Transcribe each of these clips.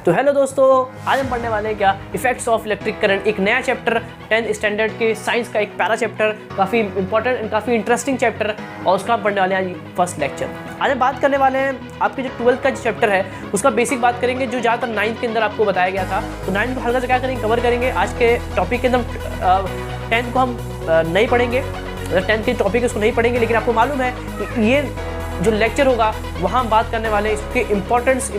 तो हेलो दोस्तों, आज हम पढ़ने वाले हैं क्या इफेक्ट्स ऑफ इलेक्ट्रिक करंट, एक नया चैप्टर 10th स्टैंडर्ड के साइंस का एक पैरा चैप्टर, काफ़ी इंपॉर्टेंट एंड काफ़ी इंटरेस्टिंग चैप्टर, और उसका हम पढ़ने वाले हैं फर्स्ट लेक्चर। आज हम बात करने वाले हैं आपके जो 12th का जो चैप्टर है उसका बेसिक बात करेंगे, जो ज़्यादातर 9th के अंदर आपको बताया गया था। तो 9th को हल्का से क्या करेंगे, कवर करेंगे। आज के टॉपिक के अंदर 10th को हम नहीं पढ़ेंगे, 10th के टॉपिक उसको नहीं पढ़ेंगे, लेकिन आपको मालूम है कि ये जो लेक्चर होगा वहाँ हम बात करने वाले हैं इसके इंपॉर्टेंस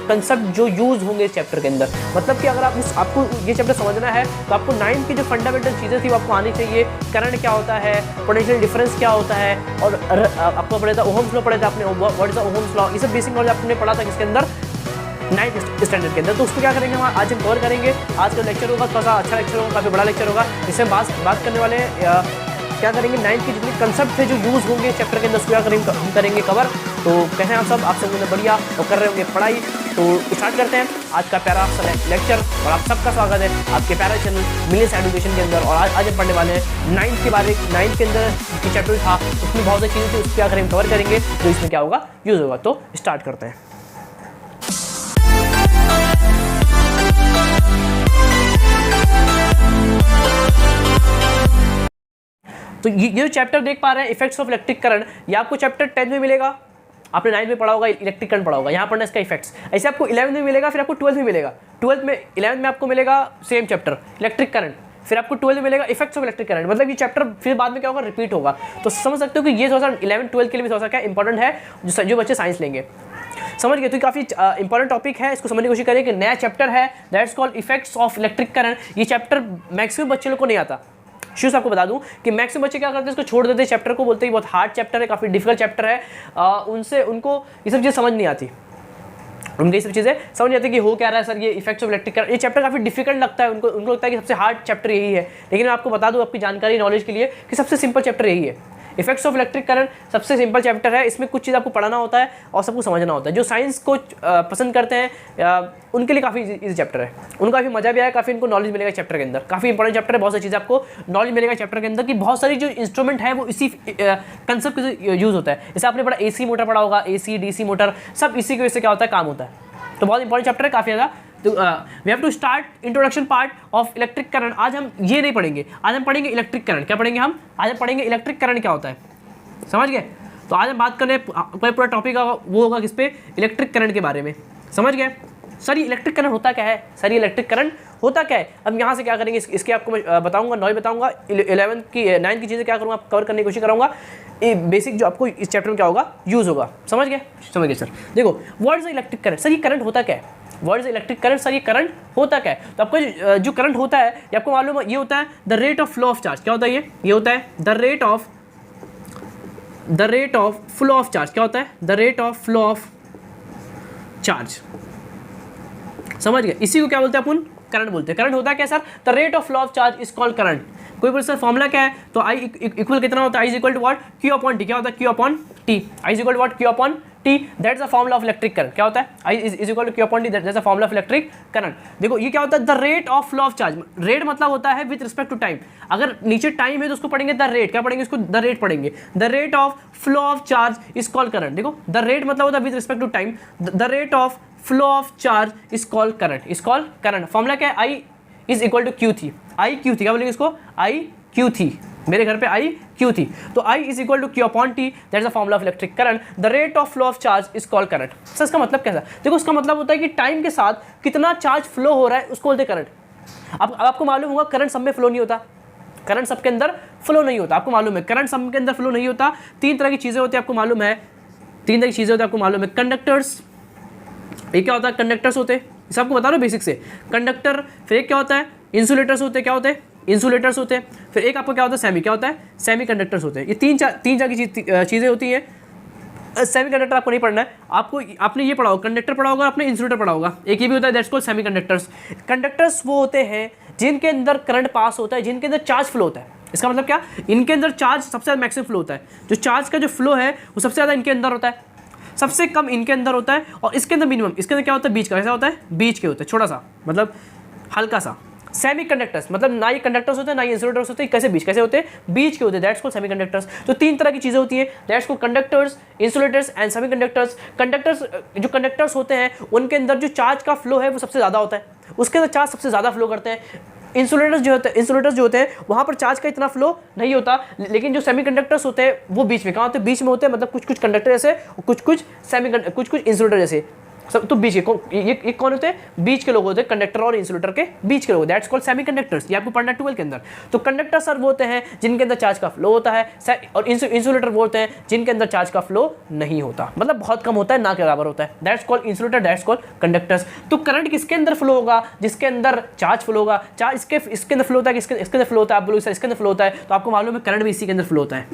कंसेप्ट जो यूज़ होंगे इस चैप्टर के अंदर। मतलब कि अगर आपको ये चैप्टर समझना है तो आपको 9th की जो फंडामेंटल चीज़ें थी वो आपको आनी चाहिए। करंट क्या होता है, पोटेंशियल डिफरेंस क्या होता है, और आपको पढ़ा था ओहम्स लॉ, पढ़ा था आपने what is the Ohm's law, ये सब बेसिक नॉलेज आपने पढ़ा था किसके अंदर, 9th स्टैंडर्ड के अंदर। तो उसको क्या करेंगे हम आज हम कवर करेंगे। आज का लेक्चर होगा थोड़ा सा अच्छा लेक्चर होगा, काफ़ी बड़ा लेक्चर होगा। इसमें बात करने वाले क्या करेंगे, 9th के जितने कंसेप्ट थे जो यूज़ होंगे चैप्टर के अंदर उसको क्या करेंगे, हम करेंगे कवर। तो कैसे हैं आप सब लोग बढ़िया और कर रहे होंगे पढ़ाई। तो स्टार्ट करते हैं आज का प्यारा लेक्चर, और आप सबका स्वागत है आपके प्यारा चैनल मिलियंस एजुकेशन के अंदर। और आज हम पढ़ने वाले हैं 9th के बारे, 9th के अंदर जो चैप्टर था उसमें बहुत सारी चीज़ें थी, उसको क्या करेंगे कवर करेंगे, तो इसमें क्या होगा यूज़ होगा। तो स्टार्ट करते हैं। तो ये जो चैप्टर देख पा रहे हैं इफेक्ट्स ऑफ इलेक्ट्रिक करंट, ये आपको चैप्टर 10th में मिलेगा, आपने 9th में पढ़ा होगा इलेक्ट्रिक करंट पढ़ा होगा, यहाँ पढ़ना इसका इफेक्ट्स। ऐसे आपको 11th में मिलेगा, फिर आपको 12th में मिलेगा। 11th में आपको मिलेगा सेम चैप्टर इलेक्ट्रिक करंट, फिर आपको 12th में मिलेगा इफेक्ट्स ऑफ इलेक्ट्रिक करंट। मतलब ये चैप्टर फिर बाद में क्या होगा, रिपीट होगा। तो समझ सकते हो कि ये 11th-12th के लिए भी थोड़ा सा क्या इंपॉर्टेंट है, जो बच्चे साइंस लेंगे। समझ गए? तो काफ़ी इंपॉर्टेंट टॉपिक है, इसको समझने की कोशिश करें कि नया चैप्टर है that's called effects of electric current. ये चैप्टर मैक्सिमम बच्चे लोग को नहीं आता। शुरू से आपको बता दूं कि मैक्सिमम बच्चे क्या करते हैं, इसको छोड़ देते हैं चैप्टर को, बोलते हैं बहुत हार्ड चैप्टर है, काफ़ी डिफिकल्ट चैप्टर है। उनको ये सब चीज़ें समझ नहीं आती, उनकी ये सब चीज़ें समझ नहीं आती कि हो क्या रहा है सर, ये इफेक्ट्स ऑफ इलेक्ट्रिक करंट। ये चैप्टर काफ़ी डिफिकल्ट लगता है उनको लगता है कि सबसे हार्ड चैप्टर यही है। लेकिन मैं आपको बता दूं आपकी जानकारी नॉलेज के लिए कि सबसे सिंपल चैप्टर यही है। इफेक्ट्स ऑफ इलेक्ट्रिक करंट सबसे सिंपल चैप्टर है। इसमें कुछ चीज़ आपको पढ़ना होता है और सबको समझना होता है। जो साइंस को पसंद करते हैं उनके लिए काफ़ी इजी चैप्टर है, उनको काफ़ी मजा भी आया, काफ़ी इनको नॉलेज मिलेगा चैप्टर के अंदर। काफ़ी इंपॉर्टेंट चैप्टर है, बहुत सारी चीज़ें आपको नॉलेज मिलेगा चैप्टर के अंदर, कि बहुत सारी जो इंस्ट्रूमेंट है वो इसी कंसेप्ट के यूज़ होता है। जैसे आपने बड़ा AC मोटर पढ़ा होगा, AC DC मोटर, सब इसी की वजह से क्या होता है, काम होता है। तो बहुत इंपॉर्टेंट चैप्टर है काफ़ी ज़्यादा। तो we have to start introduction part of electric current. आज हम ये नहीं पढ़ेंगे, आज हम पढ़ेंगे इलेक्ट्रिक करंट। क्या पढ़ेंगे हम? आज हम पढ़ेंगे इलेक्ट्रिक करंट क्या होता है, समझ गए? तो आज हम बात करें पूरा टॉपिक वो होगा किस पे, इलेक्ट्रिक करंट के बारे में। समझ गए? सर ये इलेक्ट्रिक करंट होता क्या है, सर ये इलेक्ट्रिक करंट होता क्या है। अब यहाँ से क्या करेंगे, इसके आपको मैं बताऊंगा, 9 बताऊंगा, 9th की चीज़ें क्या करूँगा, कवर करने की कोशिश करूँगा। ये बेसिक जो आपको इस चैप्टर में क्या होगा यूज़ होगा। समझ गए? समझ गए सर। देखो what is electric current, sir ये करंट होता क्या है, what is electric current, sir ये करंट होता क्या है। तो आपको जो करंट होता है ये आपको मालूम है, ये होता है the rate of flow of charge. क्या होता है ये होता है the rate of flow of charge. क्या होता है? The rate of flow of charge. समझ गए? इसी को क्या बोलते हैं अपन, करंट बोलते हैं। करंट होता है क्या sir, the rate of flow of charge is called current. कोई बोले सर फॉर्मूला क्या है, तो I इक्वल कितना होता है, I is equal to what, Q upon T. क्या होता है? Q upon T. I is equal to what, Q upon T. That's the formula of electric current. क्या होता है? I is equal to Q upon T, that's the formula of electric current. देखो ये क्या होता है, the rate of flow of charge. Rate मतलब होता है विद रिस्पेक्ट टू टाइम। अगर नीचे टाइम है तो उसको पढ़ेंगे द रेट। क्या पढ़ेंगे इसको? द रेट पढ़ेंगे। The rate of flow of charge is called current. देखो द रेट मतलब होता है with respect to time, the rate of flow of charge is called current, is called current. Formula क्या है, I is equal to Q थी। I Q थी, क्या बोलेंगे इसको, I Q थी। मेरे घर पे I Q थी, तो I is equal to Q upon T, that's the formula of electric current. The rate of flow of charge is called current. Sir इसका मतलब कैसा? देखो इसका मतलब होता है कि टाइम के साथ कितना चार्ज फ्लो हो रहा है उसको बोलते हैं करंट। अब आपको मालूम होगा करंट सब में फ्लो नहीं होता, करंट सबके अंदर फ्लो नहीं होता। आपको मालूम है करंट सब के अंदर फ्लो नहीं होता। 3 तरह की चीज़ें होती है, आपको मालूम है 3 तरह की चीज़ें होती है, आपको मालूम है। कंडक्टर्स, एक क्या होता है, कंडक्टर्स होते हैं, इसे आपको बता रहा हूं बेसिक से। कंडक्टर, फिर एक क्या होता है, इंसुलेटर्स होते हैं। क्या होते हैं? इंसुलेटर्स होते हैं। फिर एक आपको क्या होता है, सेमी। क्या होता है? सेमी कंडक्टर्स होते हैं। ये तीन चार की चीज़ें होती हैं। सेमी कंडक्टर आपको नहीं पढ़ना है, आपने ये पढ़ा होगा, कंडक्टर पढ़ा होगा, आपने इंसुलेटर पढ़ा होगा। एक ये भी होता है that's called semi conductors. Conductors वो होते हैं जिनके अंदर करंट पास होता है, जिनके अंदर चार्ज फ्लो होता है। इसका मतलब क्या, इनके अंदर चार्ज सबसे ज़्यादा मैक्सिमम फ्लो होता है। जो चार्ज का जो फ्लो है वो सबसे ज़्यादा इनके अंदर होता है, सबसे कम इनके अंदर होता है, और इसके अंदर मिनिमम, इसके अंदर क्या होता है, बीच का। ऐसा होता है बीच के होता है, छोटा सा, मतलब हल्का सा, सेमीकंडक्टर्स मतलब ना ये कंडक्टर्स होते हैं ना ये इंसुलेटर्स होते हैं, कैसे होते हैं, बीच के होते हैं, दैट्स कॉल्ड सेमीकंडक्टर्स। तो 3 तरह की चीज़ें होती हैं, that's called conductors, insulators and semiconductors. Conductors जो कंडक्टर्स होते हैं उनके अंदर जो चार्ज का फ्लो है वो सबसे ज़्यादा होता है, उसके अंदर चार्ज सबसे ज़्यादा फ्लो करते हैं। इंसुलेटर्स जो होते हैं वहाँ पर चार्ज का इतना फ्लो नहीं होता, लेकिन जो सेमीकंडक्टर्स होते हैं वो बीच में, कहाँ होते हैं, बीच में होते हैं, मतलब कुछ कंडक्टर जैसे, कुछ इंसुलेटर जैसे, सब तो बीच के ये कौन होते हैं, बीच के लोग होते हैं, कंडक्टर और इंसुलेटर के बीच के लोग, दैट्स कॉल्ड सेमीकंडक्टर्स। ये आपको पढ़ना है 12 के अंदर। तो कंडक्टर सर वो होते हैं जिनके अंदर चार्ज का फ्लो होता है, और इंसुलेटर वो होते हैं जिनके अंदर चार्ज का फ्लो नहीं होता, मतलब बहुत कम होता है, ना के बराबर होता है, that's called insulator, that's called conductors. तो करंट किसके अंदर फ्लो होगा, जिसके अंदर चार्ज फ्लो होगा, चार्ज इसके अंदर फ्लो होता है, इसके अंदर फ्लो होता है, आप बोलोगे सर इसके अंदर फ्लो होता है, तो आपको मालूम है करंट भी इसी के अंदर फ्लो होता है,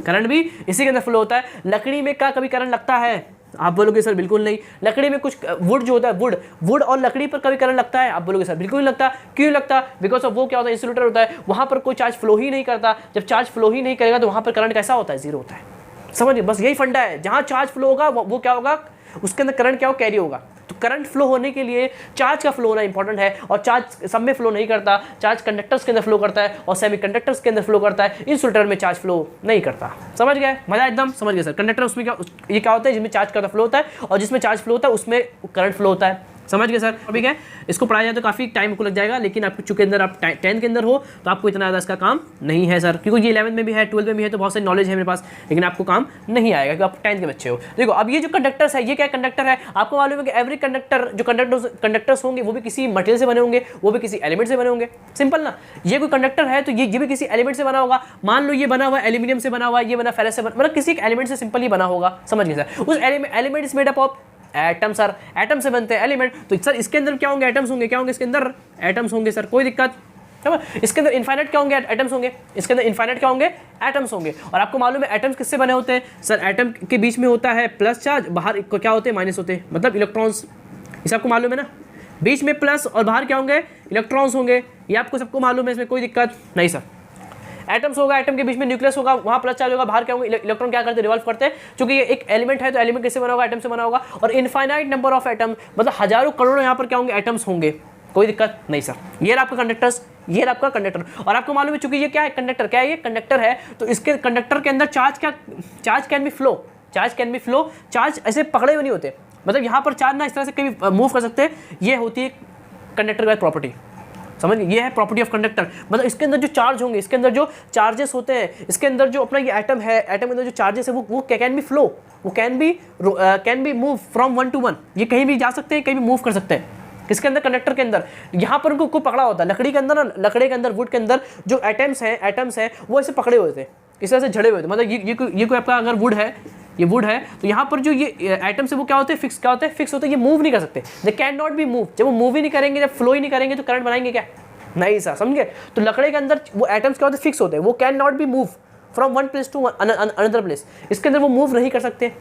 करंट भी इसी के अंदर फ्लो होता है। लकड़ी में क्या कभी करंट लगता है, आप बोलोगे सर बिल्कुल नहीं। लकड़ी में कुछ वुड जो होता है, वुड और लकड़ी पर कभी करंट लगता है, आप बोलोगे सर बिल्कुल नहीं लगता। क्यों लगता, बिकॉज ऑफ वो क्या होता है, इंसुलेटर होता है, वहाँ पर कोई चार्ज फ्लो ही नहीं करता। जब चार्ज फ्लो ही नहीं करेगा तो वहाँ पर करंट कैसा होता है, जीरो होता है। समझिए, बस यही फंडा है, जहाँ चार्ज फ्लो होगा वो क्या होगा, उसके अंदर करंट क्या हो, कैरी होगा। तो करंट फ्लो होने के लिए चार्ज का फ्लो होना इंपॉर्टेंट है, और चार्ज सब में फ्लो नहीं करता, चार्ज कंडक्टर्स के अंदर फ्लो करता है और सेमीकंडक्टर्स के अंदर फ्लो करता है, इंसुलेटर में चार्ज फ्लो नहीं करता। समझ गए, मजा एकदम समझ गए सर। कंडक्टर उसमें क्या, ये क्या होता है, जिसमें चार्ज का फ्लो होता है, और जिसमें चार्ज फ्लो होता है उसमें करंट फ्लो होता है। समझ गए सर। अभी क्या इसको पढ़ाया जाए तो काफ़ी टाइम को लग जाएगा, लेकिन आप चूंकि अंदर आप 10th के अंदर हो तो आपको इतना ज़्यादा इसका काम नहीं है सर, क्योंकि ये 11th में भी है, 12th में भी है, तो बहुत सारी नॉलेज है मेरे पास, लेकिन आपको काम नहीं आएगा क्योंकि आप 10th के बच्चे हो। देखो अब ये जो कंडक्टर्स है, ये क्या कंडक्टर है, आपको मालूम है कि एवरी कंडक्टर, जो कंडक्टर्स होंगे वो भी किसी मटेरियल से बने होंगे, वो भी किसी एलिमेंट से बने होंगे। सिंपल ना, ये कोई कंडक्टर है तो ये भी किसी एलिमेंट से बना होगा। मान लो ये बना हुआ एल्यूमिनियम से बना हुआ, ये बना फेरस से बना, मतलब किसी एक एलिमेंट से सिंपल ही बना होगा। समझ गए सर। उस element is made up of atom sir, atom से बनते हैं एलिमेंट। तो सर इसके अंदर क्या होंगे, एटम्स होंगे। क्या होंगे इसके अंदर, एटम्स होंगे सर, कोई दिक्कत। इसके अंदर इनफाइनाइट क्या होंगे, एटम्स होंगे। इसके अंदर इनफाइनाइट क्या होंगे, एटम्स होंगे। और आपको मालूम है एटम्स किससे बने होते हैं सर, एटम के बीच में होता है प्लस चार्ज, बाहर क्या होते हैं, माइनस होते हैं, मतलब इलेक्ट्रॉन्स। इसे आपको मालूम है ना, बीच में प्लस और बाहर क्या होंगे, इलेक्ट्रॉन्स होंगे। ये आपको सबको मालूम है, इसमें कोई दिक्कत नहीं सर। एटम्स होगा, एटम के बीच में न्यूक्लियस होगा, वहाँ प्लस चार्ज होगा, बाहर क्या होंगे, इलेक्ट्रॉन क्या करते हैं, रिवॉल्व करते हैं। क्योंकि ये एक एलिमेंट है तो एलिमेंट किससे बना होगा, एटम से बना होगा। और इनफाइनाइट नंबर ऑफ एटम, मतलब हजारों करोड़ों यहाँ पर क्या होंगे, एटम्स होंगे। कोई दिक्कत नहीं सर। ये आपका कंडक्टर्स, ये आपका कंडक्टर। और आपको मालूम है चूंकि ये क्या है, कंडक्टर, क्या है ये, कंडक्टर है, तो इसके कंडक्टर के अंदर charge can be flow, charge ऐसे पकड़े हुए नहीं होते, मतलब यहाँ पर चार्ज ना इस तरह से कभी मूव कर सकते हैं। ये होती है कंडक्टर की प्रॉपर्टी। समझ, ये है प्रॉपर्टी ऑफ कंडक्टर। मतलब इसके अंदर जो चार्ज होंगे, इसके अंदर जो चार्जेस होते हैं, इसके अंदर जो अपना ये एटम है, एटम के अंदर जो चार्जेस है वो कैन बी फ्लो, वो can be move from 1 to 1। ये कहीं भी जा सकते हैं, कहीं भी मूव कर सकते हैं। किसके अंदर, कंडक्टर के अंदर। यहाँ पर उनको पकड़ा होता है। लकड़ी के अंदर ना, लकड़ी के अंदर, वुड के अंदर जो एटम्स हैं वो ऐसे पकड़े हुए थे, इस तरह से झड़े हुए थे। मतलब ये कोई आपका अगर वुड है, ये वुड है, तो यहाँ पर जो ये एटम्स है वो क्या होते हैं, फिक्स होते हैं, ये मूव नहीं कर सकते। They can not be move. जब वो मूव ही नहीं करेंगे, जब फ्लो ही नहीं करेंगे तो करंट बनाएंगे क्या, नहीं सर। समझ गए। तो लकड़ी के अंदर वो एटम्स क्या होते हैं, फिक्स होते हैं, वो can not be move from one place to another place. इसके अंदर वो मूव नहीं कर सकते,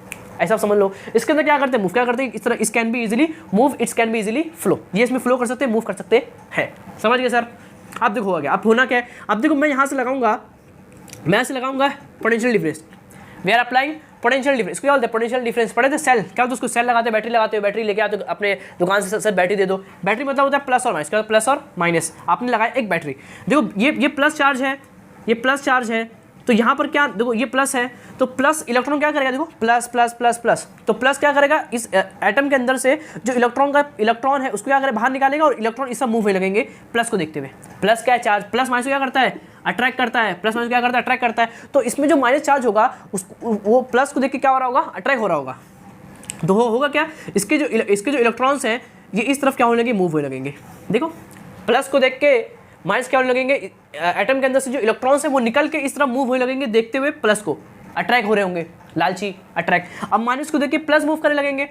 ऐसा समझ लो। इसके अंदर क्या करते हैं, मूव क्या करते हैं, इस तरह, इस can be easily move, it's can be easily flow. ये इसमें फ्लो कर सकते हैं, मूव कर सकते हैं। समझ गए सर। आप देखो हो गया, अब होना क्या है, अब देखो मैं यहाँ से लगाऊंगा, potential difference. We are applying potential difference. इसको क्या बोलते हैं, पोटेंशियल डिफरेंस। पढ़े थे सेल, क्या होता है, उसको सेल लगाते हैं, बैटरी लगाते हो, बैटरी लेके आते हो अपने दुकान से, सर बैटरी दे दो। बैटरी मतलब होता है प्लस और माइनस, क्या प्लस और माइनस। आपने लगाया एक बैटरी, देखो ये प्लस चार्ज है, ये प्लस चार्ज है, तो यहाँ पर क्या, देखो ये प्लस है, तो प्लस इलेक्ट्रॉन क्या करेगा, देखो प्लस प्लस प्लस प्लस, तो प्लस क्या करेगा, इस एटम के अंदर से जो इलेक्ट्रॉन है उसको क्या करेगा, बाहर निकालेगा, और इलेक्ट्रॉन इस सब मूव होने लगेंगे प्लस को देखते हुए। प्लस क्या है, चार्ज, प्लस माइनस क्या करता है, अट्रैक्ट करता है, प्लस माइनस क्या करता है, अट्रैक्ट करता है। तो इसमें जो माइनस चार्ज होगा वो प्लस को देख के क्या हो रहा होगा, अट्रैक्ट हो रहा होगा। तो होगा क्या, इसके जो इलेक्ट्रॉन्स हैं ये इस तरफ क्या होने लगेंगे, मूव होने लगेंगे। देखो प्लस को देख के माइनस क्या होने लगेंगे, एटम के अंदर से जो इलेक्ट्रॉन्स हैं वो निकल के इस तरफ मूव होने लगेंगे, देखते हुए प्लस को, अट्रैक्ट हो रहे होंगे, लालची अट्रैक्ट। अब माइनस को देख के प्लस मूव करने लगेंगे,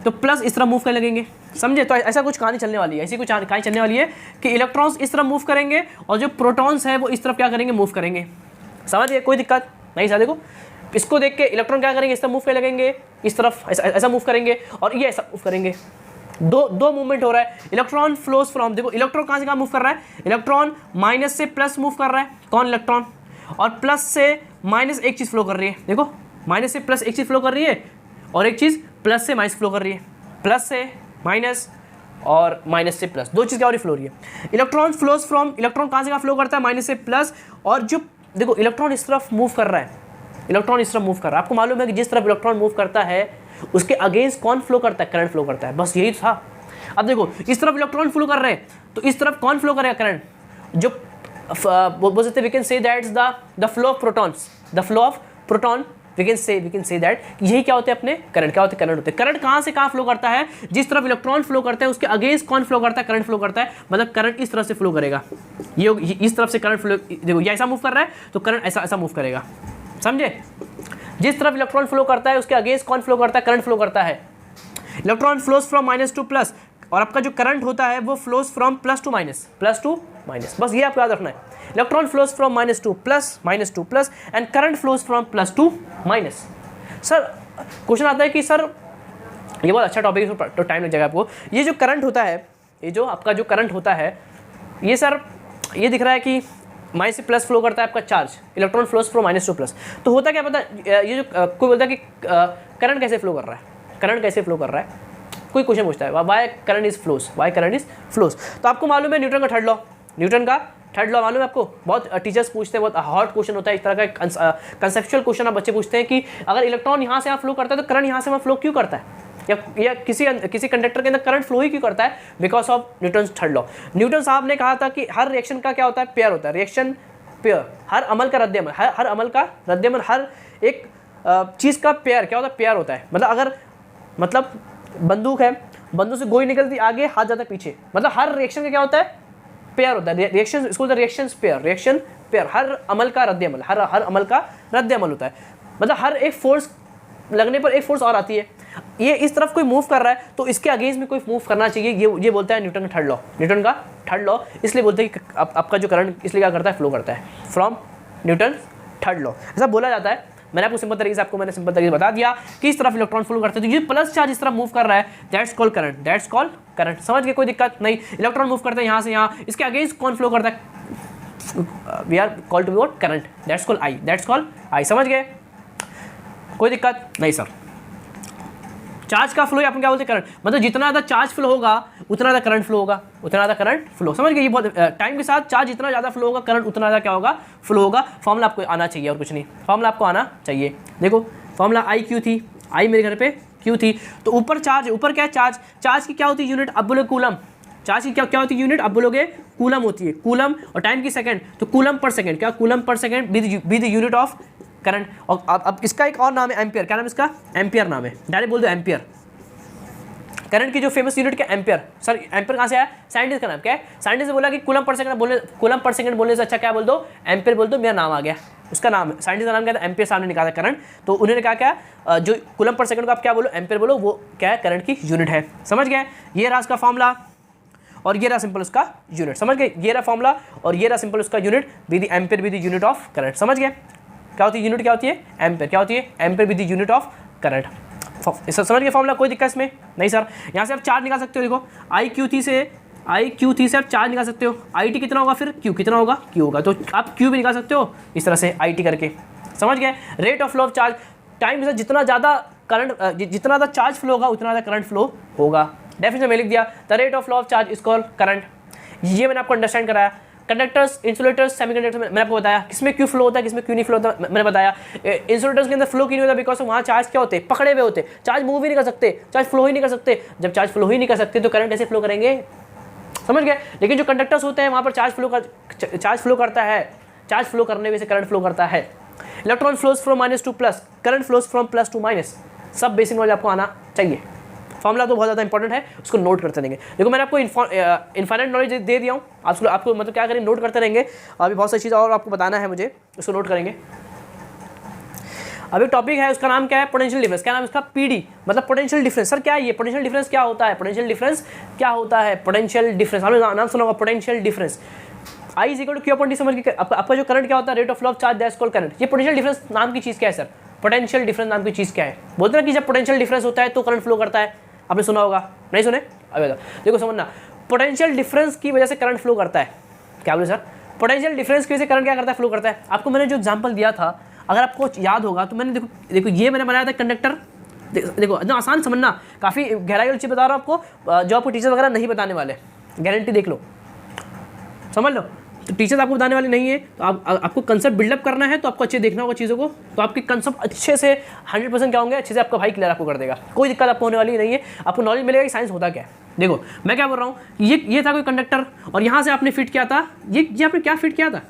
तो प्लस इस तरह मूव करने लगेंगे। समझे। तो ऐसा कुछ कहानी चलने वाली है, ऐसी कुछ कहानी चलने वाली है कि इलेक्ट्रॉन्स इस तरह मूव करेंगे और जो प्रोटॉन्स हैं वो इस तरफ क्या करेंगे, मूव करेंगे। समझ गए, कोई दिक्कत नहीं सर। देखो इसको देख के इलेक्ट्रॉन क्या करेंगे, इस तरह मूव करने लगेंगे, इस तरफ ऐसा मूव करेंगे, और ये ऐसा मूव करेंगे। दो मूवमेंट हो रहा है। इलेक्ट्रॉन फ्लोज फ्रॉम, देखो इलेक्ट्रॉन कहाँ से कहाँ मूव कर रहा है, इलेक्ट्रॉन माइनस से प्लस मूव कर रहा है, कौन, इलेक्ट्रॉन, और प्लस से माइनस एक चीज़ फ्लो कर रही है। देखो माइनस से प्लस एक चीज़ फ्लो कर रही है, और एक चीज़ प्लस से माइनस फ्लो कर रही है। प्लस से माइनस और माइनस से प्लस, दो चीज़ क्या हो रही फ्लो हो रही है। इलेक्ट्रॉन फ्लोज फ्रॉम, इलेक्ट्रॉन कहाँ से कहाँ फ्लो करता है, माइनस से प्लस। और जो देखो इलेक्ट्रॉन इस तरफ मूव कर रहा है, इलेक्ट्रॉन इस तरफ मूव कर रहा है, आपको मालूम है कि जिस तरफ इलेक्ट्रॉन मूव करता है उसके अगेंस्ट कौन फ्लो करता है, करंट फ्लो करता है, बस यही था। अब देखो इस तरफ इलेक्ट्रॉन फ्लो कर रहे हैं तो इस तरफ कौन फ्लो करेगा, करंट। जो बोल सकते we can say that's the flow of protons, the flow of proton, we can say that यही क्या होते हैं अपने करंट, क्या होते हैं करंट होते हैं। करंट कहाँ से कहाँ फ्लो करता है, जिस तरफ इलेक्ट्रॉन फ्लो करता है उसके अगेंस्ट कौन फ्लो करता है, करंट फ्लो करता है। मतलब करंट इस तरफ से फ्लो करेगा, ये इस तरफ से करंट फ्लो, देखो ये ऐसा मूव कर रहा है तो करंट ऐसा ऐसा मूव करेगा, समझे। जिस तरफ इलेक्ट्रॉन फ्लो करता है उसके अगेंस्ट कौन फ्लो करता है, करंट फ्लो करता है। Electron flows from minus two plus, और आपका जो करंट होता है वो flows from plus two minus, बस ये आपको याद रखना है। Electron flows from minus two plus and current flows from plus two minus. Sir question आता है कि सर ये बहुत अच्छा टॉपिक है तो टाइम लग जाएगा आपको। ये जो करंट होता है, ये जो आपका जो करंट होता है, ये सर ये दिख रहा है कि माइनस से प्लस फ्लो करता है आपका charge, electron flows from minus two plus. तो होता क्या पता, ये जो कोई बोलता है कि करंट कैसे फ्लो कर रहा है, करंट कैसे फ्लो कर रहा है, कोई क्वेश्चन पूछता है why current is flows, why current is flows. तो आपको मालूम है न्यूटन का थर्ड लॉ, न्यूटन का थर्ड लॉ मालूम है आपको, बहुत टीचर्स पूछते हैं, बहुत हॉट क्वेश्चन होता है इस तरह का कंसेप्चुअल क्वेश्चन। आप बच्चे पूछते हैं कि अगर इलेक्ट्रॉन यहाँ से यहाँ फ्लो करता है तो करंट यहाँ से वहाँ फ्लो क्यों करता है, या किसी कंडक्टर के अंदर करंट फ्लो ही क्यों करता है, because of Newton third law. Newton साहब ने कहा था कि हर रिएक्शन का क्या होता है, पेयर होता है, रिएक्शन पेयर, हर अमल का रद्द अमल, हर अमल का रद्द अमल, हर एक चीज़ का पेयर क्या होता है, पेयर होता है। मतलब अगर मतलब बंदूक है, बंदूक से गोली निकलती आगे, हाथ जाता है पीछे, मतलब हर रिएक्शन का क्या होता है, पेयर होता है। रिएक्शन इसको रिएक्शन पेयर, रिएक्शन पेयर, हर अमल का रद्द अमल, हर अमल का रद्द अमल होता है। मतलब हर एक फोर्स लगने पर एक फोर्स और आती है। ये इस तरफ कोई मूव कर रहा है तो इसके अगेंस्ट में कोई मूव करना चाहिए, ये बोलता है न्यूटन का थर्ड लॉ, न्यूटन का थर्ड लॉ। इसलिए बोलते हैं कि आपका जो करंट इसलिए क्या करता है, फ्लो करता है फ्रॉम न्यूटन थर्ड लॉ, ऐसा बोला जाता है। मैंने आपको सिंपल तरीके से बता दिया कि इस तरफ इलेक्ट्रॉन फ्लो करते हैं, तो ये प्लस चार्ज इस तरफ मूव कर रहा है, that's called current, that's called current. समझ गए, कोई दिक्कत नहीं। इलेक्ट्रॉन मूव करते हैं यहाँ से यहाँ, इसके अगेंस्ट कौन फ्लो करता है, we are called to be what, current, that's called I, that's called I. समझ गए, कोई दिक्कत नहीं सर। चार्ज का फ्लो अपन क्या बोलते हैं, करंट। मतलब जितना ज़्यादा चार्ज फ्लो होगा उतना ज़्यादा करंट फ्लो होगा, उतना ज़्यादा करंट फ्लो। समझ गए, ये बहुत टाइम के साथ चार्ज जितना ज़्यादा फ्लो होगा, करंट उतना ज़्यादा क्या होगा, फ्लो होगा। फॉर्मूला आपको आना चाहिए और कुछ नहीं, फॉर्मूला आपको आना चाहिए। देखो फॉर्मूला आई क्यू थी, आई मेरे घर पे क्यू थी, तो ऊपर चार्ज, ऊपर क्या है चार्ज, चार्ज की क्या होती है यूनिट, अब बोलोगे कूलम। चार्ज की क्या होती है यूनिट, अब बोलोगे कूलम होती है, कूलम। और टाइम की सेकंड, तो कूलम पर सेकंड, क्या coulomb per second be the unit of current. और अब इसका एक और नाम है एम्पियर, क्या नाम है इसका, एम्पियर नाम है, डायरेक्ट बोल दो एम्पियर। करंट की जो फेमस यूनिट क्या, एम्पियर। सर एम्पियर कहाँ से आया, साइंटिस्ट का नाम क्या है, साइंटिस्ट बोला कि कूलम पर सेकंड बोलने, कूलम पर सेकंड बोलने से अच्छा क्या बोल दो, एम्पियर बोल दो, मेरा नाम आ गया। उसका नाम, साइंटिस्ट का नाम क्या था, एम्पियर सामने निकाला करंट, तो उन्होंने कहा क्या, जो कूलम पर सेकंड को आप क्या बोलो, एम्पियर बोलो, वो क्या है, करंट की यूनिट है। समझ गए, ये रहा उसका फॉर्मूला और ये रहा सिंपल उसका यूनिट। समझ गए, ये रहा फॉर्मूला और ये रहा सिंपल उसका unit, be the ampere be the unit of current. समझ गए, क्या होती है यूनिट, क्या होती है एम्पियर, क्या होती है ampere be the unit of current. समझ गए फॉर्मूला, कोई दिक्कत इसमें नहीं सर। यहाँ से आप चार्ज निकाल सकते हो, देखो आई क्यू थी से आप चार्ज निकाल सकते हो, आई टी कितना होगा, फिर क्यू कितना होगा, क्यू होगा, तो आप क्यू भी निकाल सकते हो इस तरह से आई टी करके। समझ गए, rate of flow of charge, time के साथ जितना ज़्यादा करंट, जितना ज़्यादा चार्ज फ्लो होगा उतना ज़्यादा करंट फ्लो होगा। डेफिनेशन में लिख दिया, the rate of flow of charge is called current. ये मैंने आपको अंडरस्टैंड कराया। कंडक्टर्स, इंसुलेटर्स, सेमीकंडक्टर्स मैंने आपको बताया किसमें क्यों फ्लो होता है, किसमें क्यों नहीं फ्लो होता, मैंने बताया। इंसुलेटर्स के अंदर फ्लो क्यों नहीं होता, बिकॉज वहाँ चार्ज क्या होते हैं, पकड़े हुए होते, चार्ज मूव ही नहीं कर सकते, चार्ज फ्लो ही नहीं कर सकते। जब चार्ज फ्लो ही नहीं कर सकते तो करंट कैसे फ्लो करेंगे, समझ गए। लेकिन जो कंडक्टर्स होते हैं वहाँ पर चार्ज फ्लो करता है, चार्ज फ्लो करने में से करंट फ्लो करता है। Electron flows from minus two plus, current flows from plus two minus. सब बेसिक नॉलेज आपको आना चाहिए। फॉर्मूला तो बहुत ज़्यादा इंपॉर्टेंट है, उसको नोट करते रहेंगे। देखो मैंने आपको इनफाइनाइट नॉलेज दे दिया हूँ, आपको मतलब क्या करें, नोट करते रहेंगे। अभी बहुत सारी चीज़ और आपको बताना है मुझे, उसको नोट करेंगे। अभी टॉपिक है, उसका नाम क्या है, पोटेंशियल डिफरेंस। क्या नाम है उसका, पीडी, मतलब पोटेंशियल डिफरेंस। सर क्या है ये पोटेंशियल डिफरेंस, क्या होता है पोटेंशियल डिफरेंस, क्या होता है पोटेंशियल डिफरेंस, आपने नाम सुना होगा potential difference. I is equal to Q upon D. समझ के आपका जो करंट क्या होता है, rate of flow of charge, that's called current. ये पोटेंशियल डिफरेंस नाम की चीज़ क्या है सर, पोटेंशियल डिफरेंस नाम की चीज़ क्या है। बोलते ना कि जब पोटेंशियल डिफरेंस होता है तो करंट फ्लो करता है, आपने सुना होगा, नहीं सुने, अबे देखो समझना, पोटेंशियल डिफरेंस की वजह से करंट फ्लो करता है। क्या बोले सर, पोटेंशियल डिफरेंस की वजह से करंट क्या करता है, फ्लो करता है। आपको मैंने जो एग्जांपल दिया था, अगर आपको याद होगा तो मैंने देखो ये मैंने बनाया था कंडक्टर, देखो एकदम आसान समझना, काफ़ी गहराई वाली चीज़ बता रहा हूँ आपको, जो आपको टीचर वगैरह नहीं बताने वाले, गारंटी देख लो, समझ लो। तो टीचर्स आपको बताने वाले नहीं है, तो आपको कंसेप्ट बिल्डअप करना है, तो आपको अच्छे देखना होगा चीज़ों को, तो आपके कंसेप्ट अच्छे से 100% क्या होंगे, अच्छे से आपका भाई क्लियर आपको कर देगा, कोई दिक्कत आपको होने वाली नहीं है। आपको नॉलेज मिलेगा कि साइंस होता क्या है। देखो मैं क्या बोल रहा हूँ, ये था कोई कंडक्टर, और यहाँ से आपने फिट किया था, ये आपने क्या फिट किया था,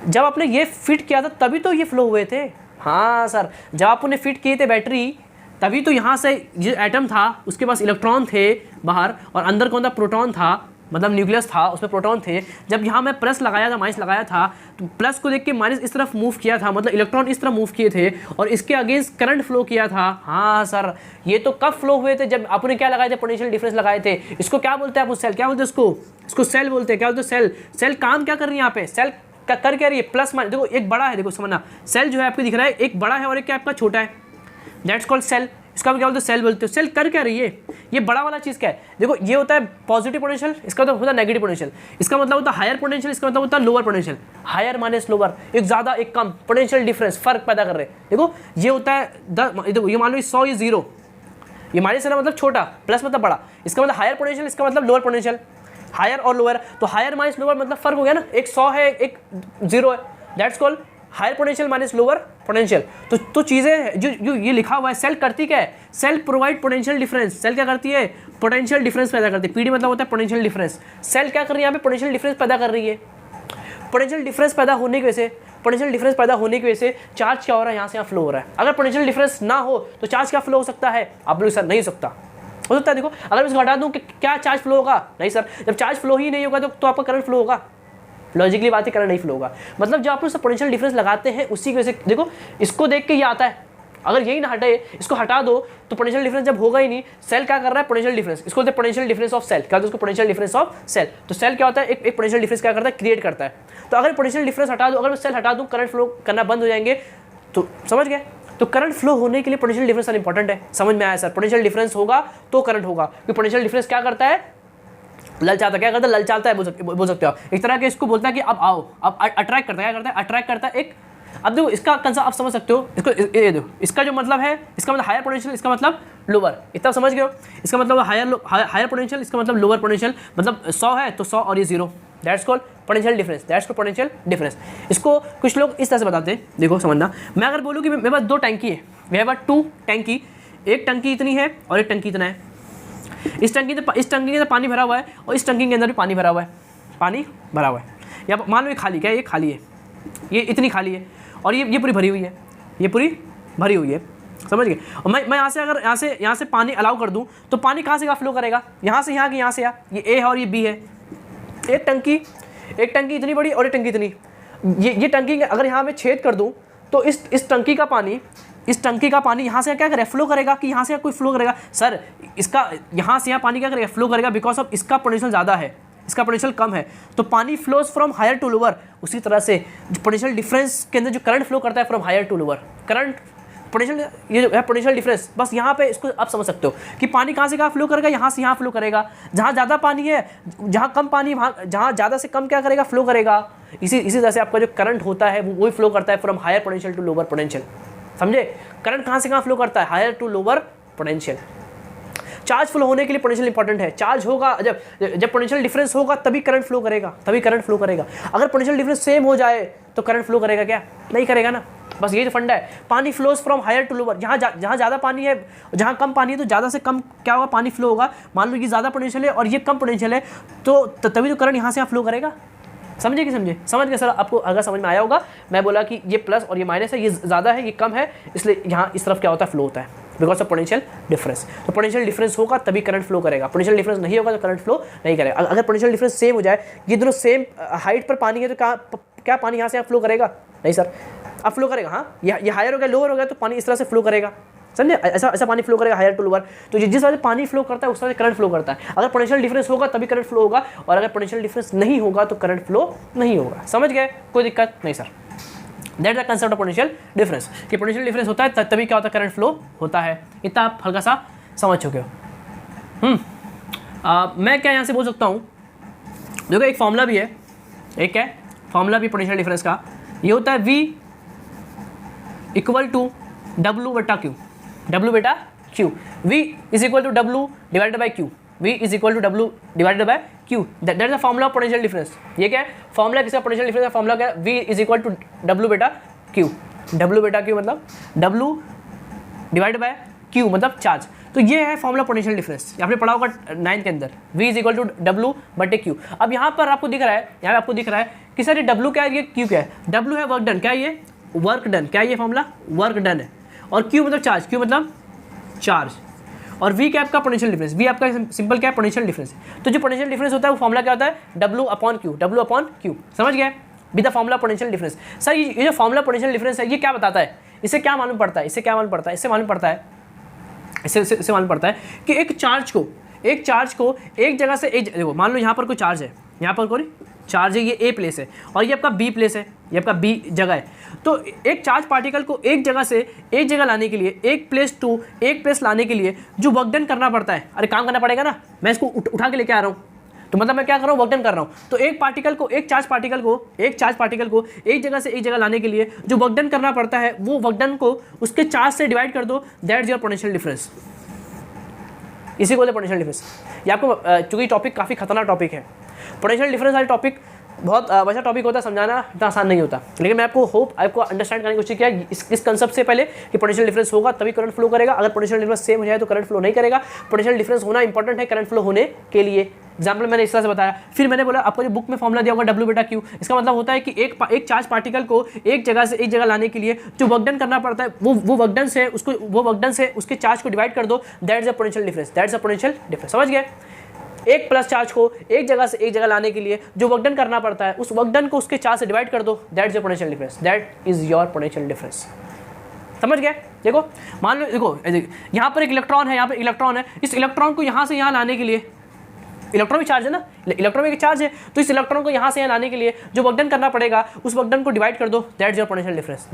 जब आपने ये फिट किया था तभी तो ये फ्लो हुए थे। हाँ सर, जब आपने फिट किए थे बैटरी, तभी तो यहाँ से जो एटम था उसके पास इलेक्ट्रॉन थे बाहर, और अंदर कौन था, प्रोटॉन था, मतलब न्यूक्लियस था, उसमें प्रोटॉन थे। जब यहाँ मैं प्लस लगाया था, माइनस लगाया था, तो प्लस को देख के माइनस इस तरफ मूव किया था, मतलब इलेक्ट्रॉन इस तरफ मूव किए थे, और इसके अगेंस्ट करंट फ्लो किया था। हाँ सर, ये तो कब फ्लो हुए थे, जब आपने क्या लगाए थे, पोटेंशियल डिफरेंस लगाए थे। इसको क्या बोलते हैं आप, सेल, क्या बोलते हैं इसको सेल बोलते हैं। क्या बोलते हैं, सेल। सेल काम क्या कर रही है यहाँ पे, सेल कर क्या रही है, प्लस माइनस। देखो एक बड़ा है, देखो समझना, सेल जो है आपको दिख रहा है, एक बड़ा है और एक क्या आपका छोटा है, दैट्स कॉल्ड सेल। इसका क्या बोलते हैं, सेल बोलते हो। सेल कर क्या रही है, ये बड़ा वाला चीज़ क्या है, देखो ये होता है पॉजिटिव पोटेंशियल, इसका मतलब होता है नेगेटिव पोटेंशियल, इसका मतलब होता है हायर पोटेंशियल, इसका मतलब होता है lower potential. Higher minus lower, एक ज़्यादा एक कम, पोटेंशियल डिफरेंस, फर्क पैदा कर रहे हैं। देखो ये होता है देखो ये मान लो 100 ये 0, ये माइनस है ना, मतलब छोटा, प्लस मतलब बड़ा, इसका मतलब हायर पोटेंशियल, इसका मतलब लोअर पोटेंशियल। हायर और लोअर, तो हायर माइनस लोअर मतलब फर्क हो गया ना, एक 100 है एक 0 है, that's called higher potential minus lower potential. तो चीज़ें जो ये लिखा हुआ है, सेल करती क्या है, cell provide potential difference. Cell क्या करती है, पोटेंशियल डिफरेंस पैदा करती है। पीडी मतलब होता है पोटेंशियल डिफरेंस। सेल क्या कर रही है यहाँ पे, पोटेंशियल डिफरेंस पैदा कर रही है। पोटेंशियल डिफरेंस पैदा होने की वजह से, पोटेंशियल डिफरेंस पैदा होने की वजह से चार्ज क्या हो रहा है, यहाँ से यहाँ फ्लो हो रहा है। अगर पोटेंशियल डिफरेंस ना हो तो चार्ज क्या फ्लो हो सकता है, आप लोग सर नहीं हो सकता है। देखो अगर मैं इसको हटा दूँ कि क्या चार्ज फ्लो होगा, नहीं सर, जब चार्ज फ्लो ही नहीं होगा तो आपका करंट फ्लो होगा। लॉजिकली बात ही करंट नहीं फ्लो होगा। मतलब जब आप लोग पोटेंशियल डिफरेंस लगाते हैं उसी की वजह से, देखो इसको देख के ये आता है, अगर यही ना हटे, इसको हटा दो तो पोटेंशियल डिफरेंस जब होगा ही नहीं। सेल क्या कर रहा है, पोटेंशियल डिफरेंस, इसको बोलते हैं पोटेंशियल डिफरेंस ऑफ सेल। क्या होता है उसको, पोटेंशियल डिफरेंस ऑफ सेल। तो सेल क्या होता है, एक पोटेंशियल डिफरेंस क्या करता है, क्रिएट करता है। तो अगर पोटेंशियल डिफरेंस हटा दो, अगर मैं सेल हटा दूँ, करंट फ्लो करना बंद हो जाएंगे। तो समझ गए, तो करंट फ्लो होने के लिए पोटेंशियल डिफरेंस इंपॉर्टेंट है। समझ में आया सर, पोटेंशियल डिफरेंस होगा तो करंट होगा, क्योंकि पोटेंशियल डिफरेंस क्या करता है, ललचाता है। क्या करता है, ललचाता है, बोल सकते हो आप। एक तरह के इसको बोलता है कि अब आओ, अब अट्रैक्ट करता है। क्या करता है, अट्रैक्ट करता है एक। अब देखो इसका कंसेप्ट आप समझ सकते हो, इसको ये देखो, इसका जो मतलब है, इसका मतलब हायर पोटेंशियल, इसका मतलब लोअर, इतना समझ गए हो। इसका मतलब हायर पोटेंशियल, इसका मतलब लोअर पोटेंशियल, मतलब 100 है तो 100 और ये 0, that's called potential difference, that's called potential difference. इसको कुछ लोग इस तरह से बताते हैं, देखो समझना। मैं अगर बोलूँ कि मेरे पास 2 टंकी है, वी हैव 2 टंकी, एक टंकी इतनी है और एक टंकी इतना है। इस टंकी के अंदर पानी भरा हुआ है और इस टंकी के अंदर भी पानी भरा हुआ है, पानी भरा हुआ है। या मान लो ये खाली, क्या ये खाली है, ये इतनी खाली है, और ये पूरी भरी हुई है, ये पूरी भरी हुई है, समझ गए। और मैं यहाँ से अगर यहाँ से पानी अलाउ कर दूँ तो पानी कहाँ से कहाँ फ्लो करेगा, यहाँ से यहाँ की, यहाँ से यहाँ, ये ए है और ये बी है। एक टंकी इतनी बड़ी और एक टंकी इतनी, ये टंकी अगर यहाँ मैं छेद कर दूँ तो इस टंकी का पानी यहाँ से क्या करेगा, फ्लो करेगा कि यहाँ से कोई फ्लो करेगा। सर इसका यहाँ से यहाँ पानी क्या करेगा, फ्लो करेगा, बिकॉज ऑफ इसका पोटेंशियल ज़्यादा है, इसका पोटेंशियल कम है, तो पानी flows from higher to lower. उसी तरह से पोटेंशियल डिफरेंस के अंदर जो करंट फ्लो करता है from higher to lower, current potential, ये जो है पोटेंशियल डिफरेंस, बस यहाँ पे इसको आप समझ सकते हो कि पानी कहाँ से कहाँ फ्लो करेगा, यहाँ से यहाँ फ्लो करेगा। जहाँ ज़्यादा पानी है, जहाँ कम पानी, वहाँ जहाँ ज़्यादा से कम क्या करेगा, फ्लो करेगा। इसी तरह से आपका जो करंट होता है वही फ्लो करता है from higher potential to lower potential. समझे, करंट कहाँ से कहाँ फ्लो करता है, higher to lower potential. Charge flow होने के लिए पोटेंशियल इंपॉर्टेंट है। चार्ज होगा, जब पोटेंशियल डिफरेंस होगा तभी करंट फ्लो करेगा, अगर पोटेंशियल डिफरेंस सेम हो जाए तो करंट फ्लो करेगा क्या, नहीं करेगा ना। बस ये जो फंडा है, पानी flows from higher to lower. जहाँ ज़्यादा पानी है, जहाँ कम पानी है तो ज़्यादा से कम क्या होगा, पानी फ्लो होगा। मान लो ये ज़्यादा पोटेंशियल है और ये कम पोटेंशियल है, तो तभी तो करंट यहाँ से यहाँ फ्लो करेगा। समझे कि समझ गए सर। आपको अगर समझ में आया होगा, मैं बोला कि ये प्लस और ये माइनस है, ये ज़्यादा है ये कम है, इसलिए यहाँ इस तरफ क्या होता है, फ्लो होता है, बिकॉज ऑफ पोटेंशियल डिफरेंस। तो पोटेंशियल डिफरेंस होगा तभी करंट फ्लो करेगा, पोटेंशियल डिफरेंस नहीं होगा तो करंट फ्लो नहीं करेगा। अगर पोटेंशियल डिफरेंस सेम हो जाए, ये दोनों सेम हाइट पर पानी है, तो क्या पानी यहाँ से फ्लो करेगा, नहीं सर। अब फ्लो करेगा, हाँ, ये हायर हो गया, लोअर हो गया, तो पानी इस तरह से फ्लो करेगा। समझे, ऐसा पानी फ्लो करेगा हायर टू लोअर। तो जिस तरह से पानी फ्लो करता है उस तरह से करंट फ्लो करता है। अगर पोटेंशियल डिफरेंस होगा तभी करंट फ्लो होगा, और अगर पोटेंशियल डिफरेंस नहीं होगा तो करंट फ्लो नहीं होगा। समझ गए, कोई दिक्कत नहीं sir. That the concept of potential difference, कि पोटेंशियल डिफरेंस होता है तभी क्या होता है, करंट फ्लो होता है। इतना आप हल्का सा समझ चुके हो। मैं क्या यहाँ से बोल सकता हूँ, देखो एक फॉर्मूला भी है, एक है फॉर्मूला भी पोटेंशियल डिफरेंस का, ये होता है V = W/Q। W बेटा Q, V is equal to W divided by Q, V is equal to W divided by Q, that is the formula of potential difference. ये क्या है फॉर्मूला, किसका पोटेंशियल डिफरेंस का फॉर्मूला क्या है, V is equal to W बेटा Q, W बेटा Q मतलब W डिवाइडेड बाय Q मतलब चार्ज। तो ये है फॉर्मूला पोटेंशियल डिफरेंस, आपने पढ़ा होगा 9 के अंदर, V is equal to W बटे Q। अब यहाँ पर आपको दिख रहा है, यहाँ पे आपको दिख रहा है कि सर ये W क्या है, ये Q क्या है, W है वर्क डन, क्या है ये वर्क डन, क्या है ये फॉर्मूला वर्क डन है, और Q मतलब चार्ज, Q मतलब चार्ज, और V क्या आपका पोटेंशियल डिफरेंस, V आपका सिंपल क्या है पोटेंशियल डिफरेंस। तो जो पोटेंशियल डिफरेंस होता है वो फॉर्मूला क्या होता है W अपॉन Q, समझ गए with the formula potential difference. Sir ये जो फॉर्मूला पोटेंशियल डिफरेंस है ये क्या बताता है, इससे क्या मालूम पड़ता है, इससे मालूम पड़ता है कि एक चार्ज को एक जगह से एक, देखो मान लो यहाँ पर कोई चार्ज है, यहाँ पर कोई चार्ज है, ये ए प्लेस है और ये आपका बी प्लेस है, ये आपका बी जगह है। तो एक चार्ज पार्टिकल को एक जगह से एक जगह लाने के लिए, एक प्लेस टू एक प्लेस लाने के लिए जो वर्क डन करना पड़ता है, अरे काम करना पड़ेगा ना, मैं इसको उठा के लेके आ रहा हूँ, तो मतलब मैं क्या कर रहा हूँ वर्क डन कर रहा हूँ। तो एक चार्ज पार्टिकल को एक जगह से एक जगह लाने के लिए जो वर्क डन करना पड़ता है वो वर्क डन को उसके चार्ज से डिवाइड कर दो, that is your potential difference, इसी को पोटेंशियल डिफरेंस। ये आपको चूंकि टॉपिक काफ़ी खतरनाक टॉपिक है, पोटेंशियल डिफरेंस वाला टॉपिक बहुत वैसा टॉपिक होता है, समझाना इतना आसान नहीं होता, लेकिन मैं आपको अंडरस्टैंड करने की कोशिश किया इस कंसेप्ट से पहले कि पोटेंशियल डिफरेंस होगा तभी करंट फ्लो करेगा, अगर पोटेंशियल डिफरेंस सेम हो जाए तो करंट फ्लो नहीं करेगा। पोटेंशियल डिफरेंस होना इंपॉर्टेंट है करंट फ्लो होने के लिए। एग्जाम्पल मैंने इस तरह से बताया, फिर मैंने बोला आपको जो बुक में फॉर्मूला दिया होगा W बेटा Q, इसका मतलब होता है कि एक चार्ज पार्टिकल को एक जगह से एक जगह लाने के लिए जो वर्क डन करना पड़ता है वो वर्क डन से उसके चार्ज को डिवाइड कर दो, that is a potential difference, समझ गए। एक प्लस चार्ज को एक जगह से एक जगह लाने के लिए जो वर्क डन करना पड़ता है उस वर्क डन को उसके चार्ज से डिवाइड कर दो, that is your potential difference, that is your potential difference, समझ गए। देखो मान लो, देखो यहाँ पर एक इलेक्ट्रॉन है, यहाँ पर इलेक्ट्रॉन है, इस इलेक्ट्रॉन को यहाँ से यहाँ लाने के लिए, इलेक्ट्रॉन भी चार्ज है ना, इलेक्ट्रॉन में एक चार्ज है, तो इस इलेक्ट्रॉन को यहाँ से यहाँ लाने के लिए जो वर्क डन करना पड़ेगा उस वर्क डन को डिवाइड कर दो, that is your potential difference,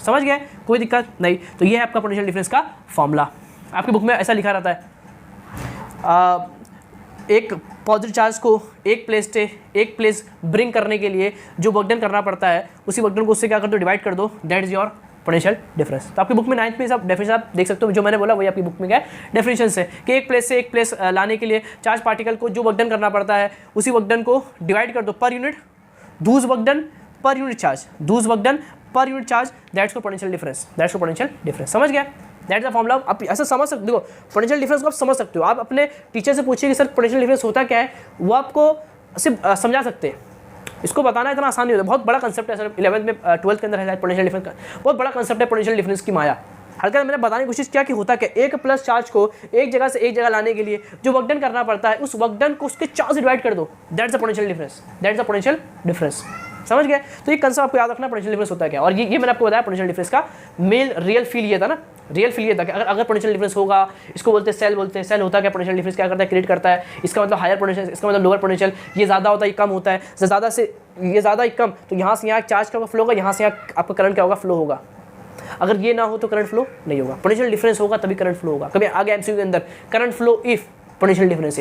समझ गए, कोई दिक्कत नहीं। तो ये है आपका पोटेंशियल डिफरेंस का फॉर्मूला, आपकी बुक में ऐसा लिखा रहता है। एक पॉजिटिव चार्ज को एक प्लेस से एक प्लेस ब्रिंग करने के लिए जो वर्क डन करना पड़ता है उसी वर्क डन को उससे क्या कर दो, डिवाइड कर दो, that is your potential difference. तो आपकी बुक में 9th में सब डेफिनेशन आप देख सकते हो, जो मैंने बोला वही आपकी बुक में क्या है डेफिनेशन है कि एक प्लेस से एक प्लेस लाने के लिए चार्ज पार्टिकल को जो वर्क डन करना पड़ता है उसी वर्क डन को डिवाइड कर दो per unit Dooj work done per unit charge, that's potential difference, समझ गया। That the formula. आप ऐसा समझ सकते हो, देखो पोटेंशियल डिफरेंस को आप समझ सकते हो, आप अपने टीचर से पूछिए कि सर पोटेंशियल डिफरेंस होता क्या है, वो आपको सिर्फ समझा सकते हैं। इसको बताना इतना आसान नहीं होता, बहुत बड़ा कंसेप्ट है सर, 11th में 12th के अंदर है पोटेंशियल डिफरेंस का, बहुत बड़ा कंसेप्ट है पोटेंशियल डिफरेंस की माया। हल्का मैंने बताने की कोशिश किया कि होता क्या, एक प्लस चार्ज को एक जगह से एक जगह लाने के लिए जो वर्क डन करना पड़ता है उस वर्क डन को उसके चार्ज से डिवाइड कर दो, दैट्स द पोटेंशियल डिफरेंस, समझ गए। तो ये कंसेप्ट आपको याद रखना, पोटेंशियल डिफरेंस होता है क्या। और ये मैंने आपको बताया पोटेंशियल डिफरेंस का मेन रियल फील ये था ना, रियल फील ये था कि अगर पोटेंशियल डिफरेंस होगा, इसको बोलते हैं सेल होता क्या, पोटेंशियल डिफरेंस क्या करता है, क्रिएट करता है, इसका मतलब हायर पोटेंशियल, इसका मतलब लोअर पोटेंशियल, ये ज़्यादा होता है ये कम होता है, ज़्यादा से ये ज़्यादा ही कम, तो यहाँ से यहाँ चार्ज का फ्लो होगा, यहाँ से यहाँ आपका करंट क्या होगा, फ्लो होगा। अगर ये ना हो तो करंट फ्लो नहीं होगा, पोटेंशियल डिफरेंस होगा तभी करंट फ्लो होगा। कभी आगे एमसीक्यू के अंदर current flow if potential difference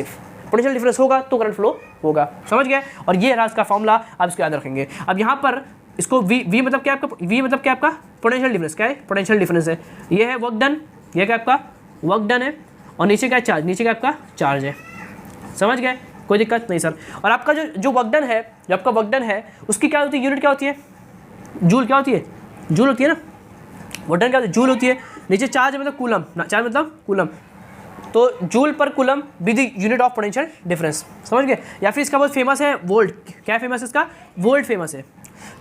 होगा तो करंट फ्लो होगा, समझ गए। और ये रहा इसका फॉर्मूला, आप इसको याद रखेंगे। अब यहाँ पर इसको V मतलब क्या आपका, V मतलब क्या आपका पोटेंशियल डिफरेंस, क्या है पोटेंशियल डिफरेंस है, ये है वर्क डन, ये क्या आपका वर्क डन है, और नीचे क्या चार्ज, नीचे क्या आपका चार्ज है, समझ गए, कोई दिक्कत नहीं सर। और आपका जो वर्क डन है, जो आपका वर्क डन है उसकी क्या होती है, यूनिट क्या होती है, जूल क्या होती है, जूल होती है ना, वर्क डन क्या होती है, जूल होती है। नीचे चार्ज मतलब कूलम, चार्ज मतलब कूलम, तो जूल पर coulomb be the unit of potential difference, समझ गए। या फिर इसका बहुत फेमस है वोल्ट, क्या फेमस है इसका, वोल्ट फेमस है।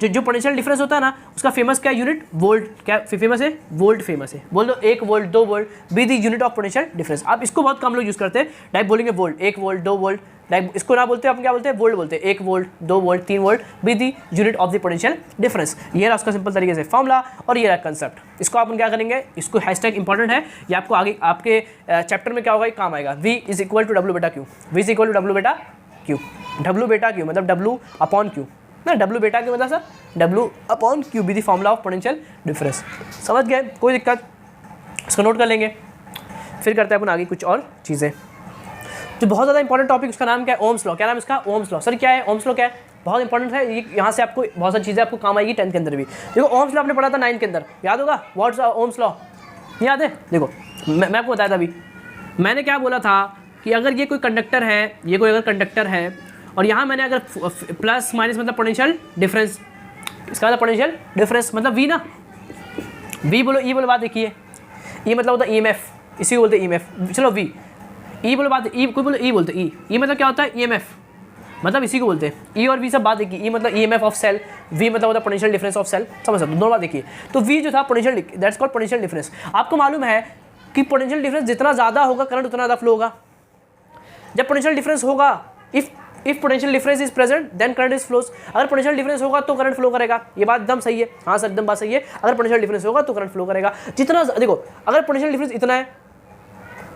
जो पोटेंशियल डिफरेंस होता है ना उसका फेमस क्या यूनिट, वोल्ट, क्या फेमस है, वोल्ट फेमस है। बोल दो 1 volt 2 volt be the unit of potential difference. आप इसको बहुत कम लोग यूज़ करते हैं, डायरेक्ट बोलेंगे वोल्ट, 1 वोल्ट 2 वोल्ट, डायरेक्ट इसको ना बोलते अपन क्या बोलते हैं, वोल्ट बोलते हैं, 1 volt 2 volt 3 volt be the unit of the potential difference. ये रहा उसका सिंपल तरीके से फॉर्मूला, और ये रहा कंसेप्ट। इसको अपन क्या करेंगे, इसको हैशटैग इंपॉर्टेंट है, ये आपको आगे आपके चैप्टर में क्या होगा, काम आएगा। V is equal to W बेटा Q, V is equal to W बेटा Q, W बेटा Q मतलब W अपॉन Q ना, W बेटा Q मतलब sir W upon Q be the formula of potential difference, समझ गए, कोई दिक्कत, इसको नोट कर लेंगे। फिर करते हैं अपन आगे कुछ और चीज़ें। तो बहुत ज़्यादा इंपॉर्टेंट टॉपिक, उसका नाम क्या है, ओम्स लॉ। क्या नाम है इसका, ओम्स लॉ। सर क्या है ओम्स लॉ, क्या है, बहुत इंपॉर्टेंट है ये, यहाँ से आपको बहुत सारी चीज़ें आपको काम आएगी 10th के अंदर भी। देखो ओम्स लॉ आपने पढ़ा था 9th के अंदर, याद होगा, व्हाट्स ओम्स लॉ, याद है? देखो मैं आपको बताया था अभी, मैंने क्या बोला था कि अगर ये कोई कंडक्टर है, ये कोई अगर कंडक्टर है और यहाँ मैंने अगर प्लस माइनस मतलब पोटेंशियल डिफरेंस, इसका मतलब पोटेंशियल डिफरेंस मतलब वी ना, वी बोलो ई बोलो बात देखिए, ई मतलब होता है ईएमएफ, इसी को बोलते हैं ईएमएफ, चलो वी, ई बोलो बात, ई कोई बोलो ई बोलते हैं, ई मतलब क्या होता है ईएमएफ, मतलब इसी को बोलते हैं ई और वी सब बात देखिए, ई मतलब ईएमएफ ऑफ सेल, वी मतलब होता है पोटेंशियल डिफरेंस ऑफ सेल, समझ सकते दोनों बात देखिए। तो वी जो था potential, that's called potential difference. आपको मालूम है कि पोटेंशियल डिफरेंस जितना ज़्यादा होगा करंट उतना ज़्यादा फ्लो होगा। जब पोटेंशियल डिफरेंस होगा, if potential difference is present then current is flows, अगर पोटेंशियल डिफरेंस होगा तो करंट फ्लो करेगा। ये बात एकदम सही है, हाँ सर एकदम बात सही है, अगर पोटेंशियल डिफरेंस होगा तो करंट फ्लो करेगा। जितना देखो अगर पोटेंशियल डिफरेंस इतना है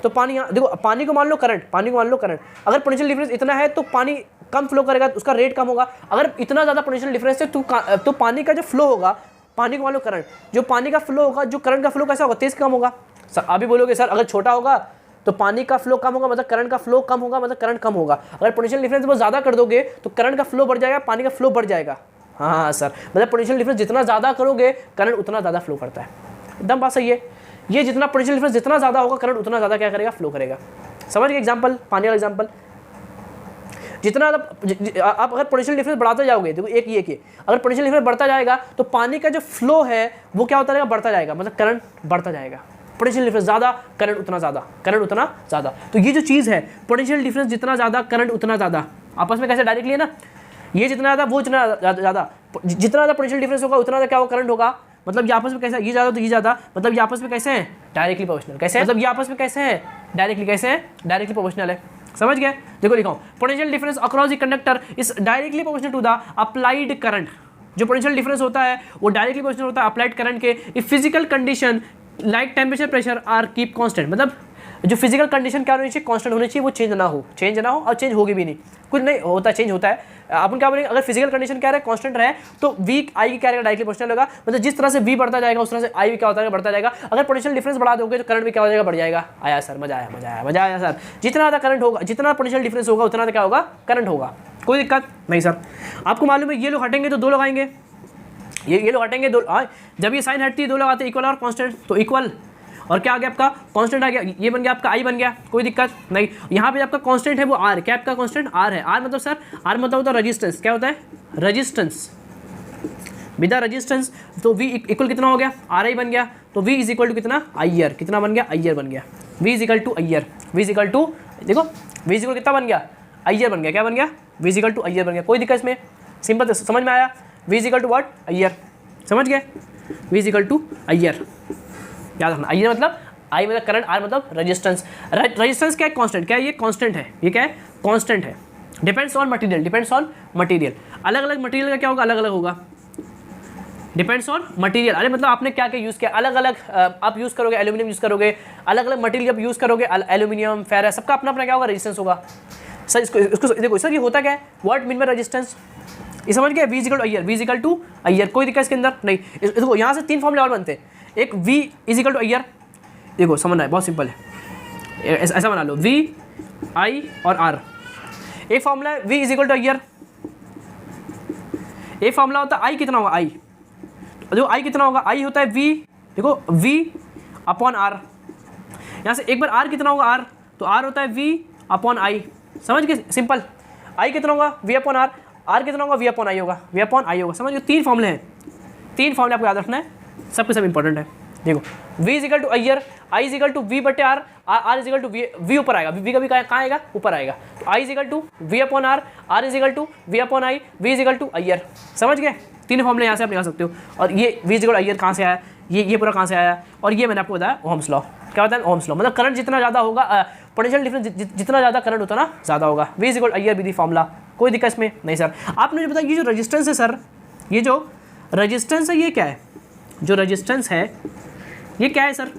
तो पानी, यहाँ देखो पानी को मान लो करंट, पानी को मान लो करंट, अगर पोटेंशियल डिफरेंस इतना है तो पानी कम फ्लो करेगा, उसका रेट कम होगा। अगर इतना ज़्यादा पोटेंशियल डिफरेंस है तो पानी का जो फ्लो होगा, पानी को मान लो करंट, जो पानी का फ्लो होगा, जो करंट का फ्लो कैसा होगा, तेज कम होगा। सर अभी बोलोगे सर अगर छोटा होगा तो पानी का फ्लो कम होगा मतलब करंट का फ्लो कम होगा, मतलब करंट कम होगा। अगर पोटेंशियल डिफरेंस बहुत ज़्यादा कर दोगे तो करंट का फ्लो बढ़ जाएगा, पानी का फ्लो बढ़ जाएगा। हाँ सर, मतलब पोटेंशियल डिफरेंस जितना ज़्यादा करोगे करंट उतना ज़्यादा फ्लो करता है, एकदम बात सही है। ये जितना पोटेंशियल डिफरेंस जितना ज़्यादा होगा करंट उतना ज़्यादा क्या करेगा, फ्लो करेगा। समझ गए एग्जाम्पल, पानी वाला एग्जाम्पल। जितना आप अगर पोटेंशियल डिफरेंस बढ़ाते जाओगे, देखो एक ये कि अगर पोटेंशियल डिफरेंस बढ़ता जाएगा तो पानी का जो फ्लो है वो क्या होता रहेगा, बढ़ता जाएगा, मतलब करंट बढ़ता जाएगा। पोटेंशियल डिफरेंस ज़्यादा करंट उतना ज़्यादा, करंट उतना ज़्यादा। तो ये जो चीज़ है पोटेंशियल डिफरेंस जितना ज़्यादा करंट उतना ज़्यादा, आपस में कैसे डायरेक्टली है ना, ये जितना ज़्यादा वो जितना ज़्यादा, जितना ज़्यादा पोटेंशियल डिफरेंस होगा उतना ज़्यादा क्या होगा, करंट होगा। मतलब ये आपस में कैसे, ये ज़्यादा तो ये ज़्यादा, मतलब ये आपस में कैसे हैं, डायरेक्टली प्रोपोर्शनल। कैसे मतलब ये आपस में कैसे हैं, डायरेक्टली, कैसे हैं, डायरेक्टली प्रोपोर्शनल है। समझ गए? देखो लिखाओ, potential difference across the conductor is directly proportional to the applied current. जो पोटेंशियल डिफरेंस होता है वो डायरेक्टली प्रोपोर्शनल होता है अप्लाइड करंट के if physical condition like temperature pressure are keep constant. मतलब जो फिजिकल कंडीशन क्या होनी चाहिए, कांस्टेंट होनी चाहिए, वो चेंज ना हो, चेंज ना हो और चेंज होगी भी नहीं, कुछ नहीं होता, चेंज होता है। अपन क्या बोलेंगे, अगर फिजिकल कंडीशन क्या रहे, कांस्टेंट रहे तो वी आई की क्या रहेगा, डायरेक्टली प्रोपोर्शनल होगा। मतलब जिस तरह से वी बढ़ता जाएगा उस तरह से आई भी क्या होता है, बढ़ता जाएगा। अगर पोटेंशियल डिफरेंस बढ़ा दोगे तो करंट भी क्या हो जाएगा, बढ़ जाएगा। आया सर, मजा आया, मजा आया, मजा आया सर। जितना ज़्यादा करंट होगा, जितना पोटेंशियल डिफरेंस होगा उतना क्या होगा, करंट होगा। कोई दिक्कत नहीं सर। आपको मालूम है ये लोग हटेंगे तो दो लोग आएंगे, ये लोग हटेंगे दो, जब ये साइन हटती है दो लोग आते हैं, इक्वल और कांस्टेंट, तो इक्वल और क्या आ गया आपका, कांस्टेंट आ गया, ये बन गया आपका आई बन गया, कोई दिक्कत नहीं। यहाँ पे आपका कांस्टेंट है वो आर, क्या आपका कांस्टेंट आर है। आर मतलब सर, आर मतलब होता है रेजिस्टेंस, क्या होता है, रेजिस्टेंस, विद रेजिस्टेंस। तो वी इक्वल कितना हो गया, आर आई बन गया, तो वी इज इक्वल टू कितना, आई आर, कितना बन गया, आई आर बन गया। V is equal to I R, V is equal to, देखो वी इज इक्वल कितना बन गया, आई आर बन गया, क्या बन गया, V is equal to I R बन गया। कोई दिक्कत इसमें, सिंपल समझ में आया। V is equal to what, I R, समझ गए, V is equal to I R, याद रखना। आई आर मतलब, आई मतलब करंट, आर मतलब रेजिस्टेंस। रेजिस्टेंस क्या है, कांस्टेंट, क्या है ये, कांस्टेंट है, ये क्या है, कांस्टेंट है। Depends on material, depends on material, अलग अलग मटेरियल का क्या होगा, अलग अलग होगा, डिपेंड्स ऑन मटेरियल। अरे मतलब आपने क्या क्या यूज़ किया, अलग अलग आप यूज़ करोगे, एल्यूमिनियम यूज़ करोगे, अलग अलग मटेरियल जब यूज़ करोगे, एल्यूमिनियम, फेरस, सबका अपना अपना क्या होगा, रेजिस्टेंस होगा। सर इसको देखो सर, ये होता क्या है, व्हाट मीन बाय रेजिस्टेंस, ये समझ गए। V is equal to I R, V is equal to I R, कोई दिक्कत इसके अंदर नहीं। देखो यहाँ से तीन फॉर्मूले और बनते हैं, एक V is equal to I R, देखो समझना है, बहुत सिंपल है, ऐसा बना लो, वी आई और आर। एक फॉर्मूला है V is equal to I R, एक फॉर्मूला होता है आई कितना होगा, आई, देखो आई कितना होगा, आई होता है वी, देखो वी अपॉन आर। यहाँ से एक बार आर कितना होगा, आर, तो आर होता है वी अपॉन आई, समझ गए, सिंपल। आई कितना होगा, वी अपॉन आर, आर कितना होगा, वी अपॉन आई होगा, वी अपॉन आई होगा, समझ गए। तीन फॉर्मूले हैं, तीन फॉर्मूले आपको याद रखना है, सबके सब इंपॉर्टेंट है। देखो v is equal to I R, I is equal to V बटे R, R is equal to V ऊपर आएगा, वी का भी कहाँ आएगा, ऊपर आएगा। तो I is equal to V upon R is equal to V upon I, V is equal to I R, समझ गए। तीन फॉर्मूले यहाँ से आप निकाल सकते हो। और ये V is equal to I R कहाँ से आया, ये पूरा कहाँ से आया, और ये मैंने आपको बताया ओम्स लॉ, क्या होता है ओम्स लॉ, मतलब करंट जितना ज़्यादा होगा, पोटेंशियल डिफरेंस जितना ज़्यादा करंट उतना ज़्यादा होगा। V is equal to I R be the formula, कोई दिक्कत इसमें नहीं सर। आपने जो बताया ये जो रजिस्टेंस है सर, ये जो रजिस्टेंस है ये क्या है, जो रजिस्टेंस है ये क्या है सर,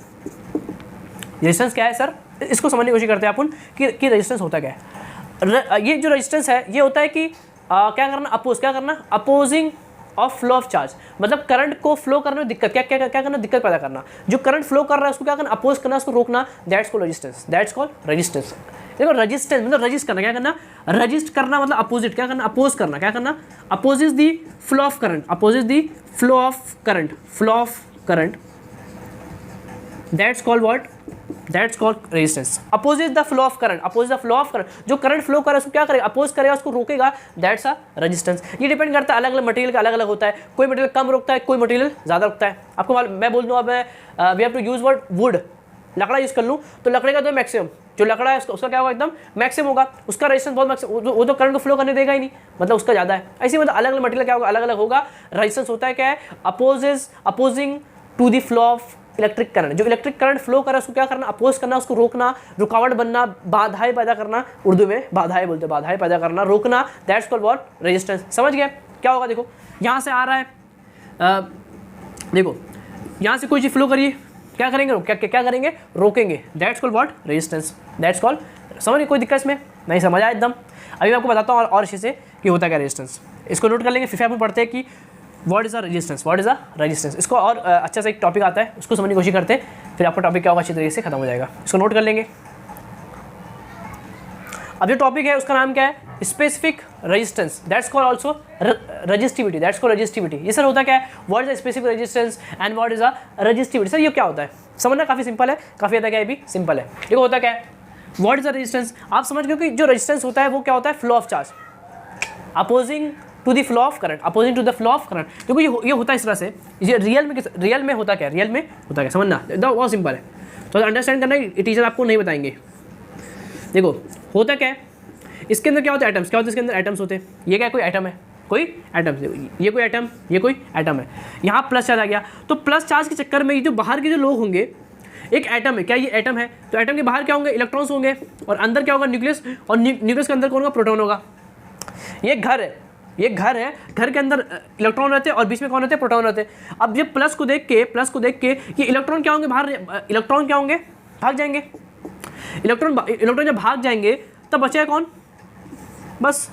रेजिस्टेंस क्या है सर, इसको समझने की कोशिश करते हैं अपन कि रेजिस्टेंस होता क्या है। ये जो रेजिस्टेंस है ये होता है कि क्या करना, अपोज, क्या करना, opposing of flow of charge, मतलब करंट को फ्लो करने में दिक्कत, क्या करना, दिक्कत पैदा करना। जो करंट फ्लो कर रहा है उसको क्या करना, अपोज करना, उसको रोकना, that's called resistance, that's called resistance. देखो रजिस्टेंस मतलब रजिस्ट करना, क्या करना, रजिस्ट करना मतलब अपोजिट, क्या करना, अपोज करना, क्या करना, opposes the flow of current, opposes the flow of current, flow of current that's called what, that's called resistance. Opposite the flow of current, opposite the flow of current, जो current flow कर रहा है उसको क्या करेगा, oppose करेगा, उसको रोकेगा, दैट्स अ रेजिस्टेंस। ये डिपेंड करता है अलग अलग मटेरियल का अलग अलग होता है, कोई मटेरियल कम रोकता है, कोई मटेरियल ज़्यादा रोकता है। आपको मैं बोल दूँ अब we have to use word wood, लकड़ा यूज़ कर लूँ तो लकड़े का तो मैक्सिमम, जो लकड़ा है उसका क्या होगा, एकदम मैक्सिमम होगा, उसका रेजिस्टेंस बहुत मैक्सिमम, वो तो करंट को फ्लो करने देगा ही नहीं, मतलब उसका ज़्यादा है। ऐसे मतलब अलग अलग मटेरियल क्या होगा, अलग अलग होगा। रेजिस्टेंस होता है क्या है, opposing to the flow of electric current, जो इलेक्ट्रिक करंट फ्लो कर रहा है उसको क्या करना, अपोज करना, उसको रोकना, रुकावट बनना, बाधाएं पैदा करना, उर्दू में बाधाएं बोलते हैं, बाधाएं पैदा करना, रोकना, दैट्स कॉल्ड व्हाट, रेजिस्टेंस। समझ गए क्या होगा, देखो यहाँ से आ रहा है, देखो यहाँ से कोई चीज़ फ्लो करिए, क्या करेंगे, क्या करेंगे, रोकेंगे, that's called what, resistance, that's called. समझ गए, कोई दिक्कत इसमें नहीं, समझ आया एकदम। अभी मैं आपको बताता हूँ और अच्छे से कि होता क्या रेजिस्टेंस, इसको नोट कर लेंगे। फिर हम पढ़ते हैं कि what is a resistance, what is a resistance, इसको और अच्छा सा एक टॉपिक आता है, उसको समझने की कोशिश करते हैं, फिर आपका टॉपिक क्या होगा अच्छी तरीके से खत्म हो जाएगा। इसको नोट कर लेंगे। अब जो टॉपिक है उसका नाम क्या है, specific resistance, that's called also resistivity, that's called resistivity. ये सर होता क्या है, what is a specific resistance and what is a resistivity. Sir ये क्या होता है, समझना काफ़ी सिंपल है, काफ़ी ज़्यादा क्या है भी सिंपल है। देखो होता क्या है, व्हाट इज अ रेजिस्टेंस, आप समझ गए कि जो रेजिस्टेंस होता है वो क्या होता है, flow of charge opposing to the flow of current, opposing to the flow of current. देखो ये होता है इस तरह से, ये रियल में होता क्या है, रियल में होता क्या, समझना एकदम बहुत सिंपल है, तो अंडरस्टैंड करना, टीचर आपको नहीं बताएंगे। देखो होता क्या है, इसके अंदर क्या होता है, एटम्स, क्या होता है इसके अंदर, एटम्स होते हैं। ये क्या है, कोई एटम है, कोई एटम, ये कोई एटम, ये कोई एटम है। यहाँ प्लस चार्ज आ गया, तो प्लस चार्ज के चक्कर में ये जो बाहर के जो लोग होंगे, एक एटम है, क्या ये एटम है, तो एटम के बाहर क्या होंगे, इलेक्ट्रॉन्स होंगे, और अंदर क्या होगा, न्यूक्लियस, और न्यूक्लियस के अंदर कौन होगा, प्रोटॉन होगा। ये घर है, ये घर है, घर के अंदर इलेक्ट्रॉन रहते हैं और बीच में कौन रहते हैं, प्रोटॉन रहते हैं। अब जब प्लस को देख के ये इलेक्ट्रॉन क्या होंगे, बाहर इलेक्ट्रॉन क्या होंगे, भाग जाएंगे। इलेक्ट्रॉन जब भाग जाएंगे तब बचेगा कौन, बस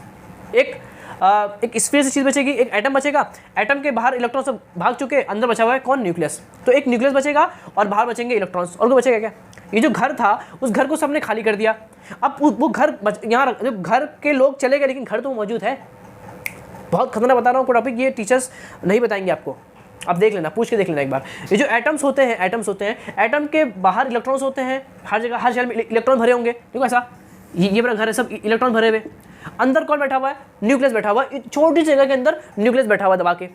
एक स्फीयर से चीज़ बचेगी, एक एटम बचेगा, एटम के बाहर इलेक्ट्रॉन सब भाग चुके, अंदर बचा हुआ है कौन, न्यूक्लियस। तो एक न्यूक्लियस बचेगा और बाहर बचेंगे इलेक्ट्रॉन्स, और कोई बचेगा क्या। ये जो घर था उस घर को सबने खाली कर दिया, अब वो घर यहाँ जो घर के लोग चले गए, लेकिन घर तो मौजूद है। बहुत खतरनाक बता रहा हूँ टॉपिक, ये टीचर्स नहीं बताएंगे आपको, अब देख लेना, पूछ के देख लेना एक बार। ये जो एटम्स होते हैं, एटम के बाहर इलेक्ट्रॉन्स होते हैं, हर जगह हर शहर में इलेक्ट्रॉन भरे होंगे, देखो ऐसा, ये बड़ा घर है, सब इलेक्ट्रॉन भरे हुए, अंदर कौन बैठा हुआ है, न्यूक्लियस बैठा हुआ है, छोटी जगह के अंदर न्यूक्लियस बैठा हुआ है दबा के।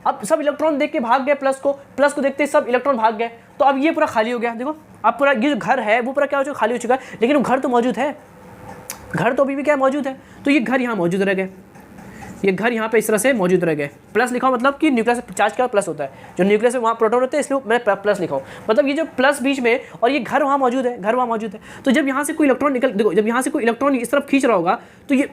अब सब इलेक्ट्रॉन देख के भाग गए, प्लस को देखते सब इलेक्ट्रॉन भाग गए, तो अब ये पूरा खाली हो गया। देखो अब पूरा ये जो घर है वो पूरा क्या हो चुका, खाली हो चुका है, लेकिन वो घर तो मौजूद है, घर तो अभी भी क्या मौजूद है, तो ये घर यहाँ मौजूद रह गए, ये घर यहाँ पे इस तरह से मौजूद रह गए। प्लस लिखा मतलब कि न्यूक्लियस चार्ज क्या प्लस होता है, जो न्यूक्लियस है वहाँ प्रोटॉन होते हैं, इसलिए मैंने प्लस लिखा हूँ, मतलब ये जो प्लस बीच में और ये घर वहाँ मौजूद है, घर वहाँ मौजूद है। तो जब यहाँ से कोई इलेक्ट्रॉन देखो जब यहाँ से कोई इलेक्ट्रॉन इस तरफ खींच रहा होगा, तो ये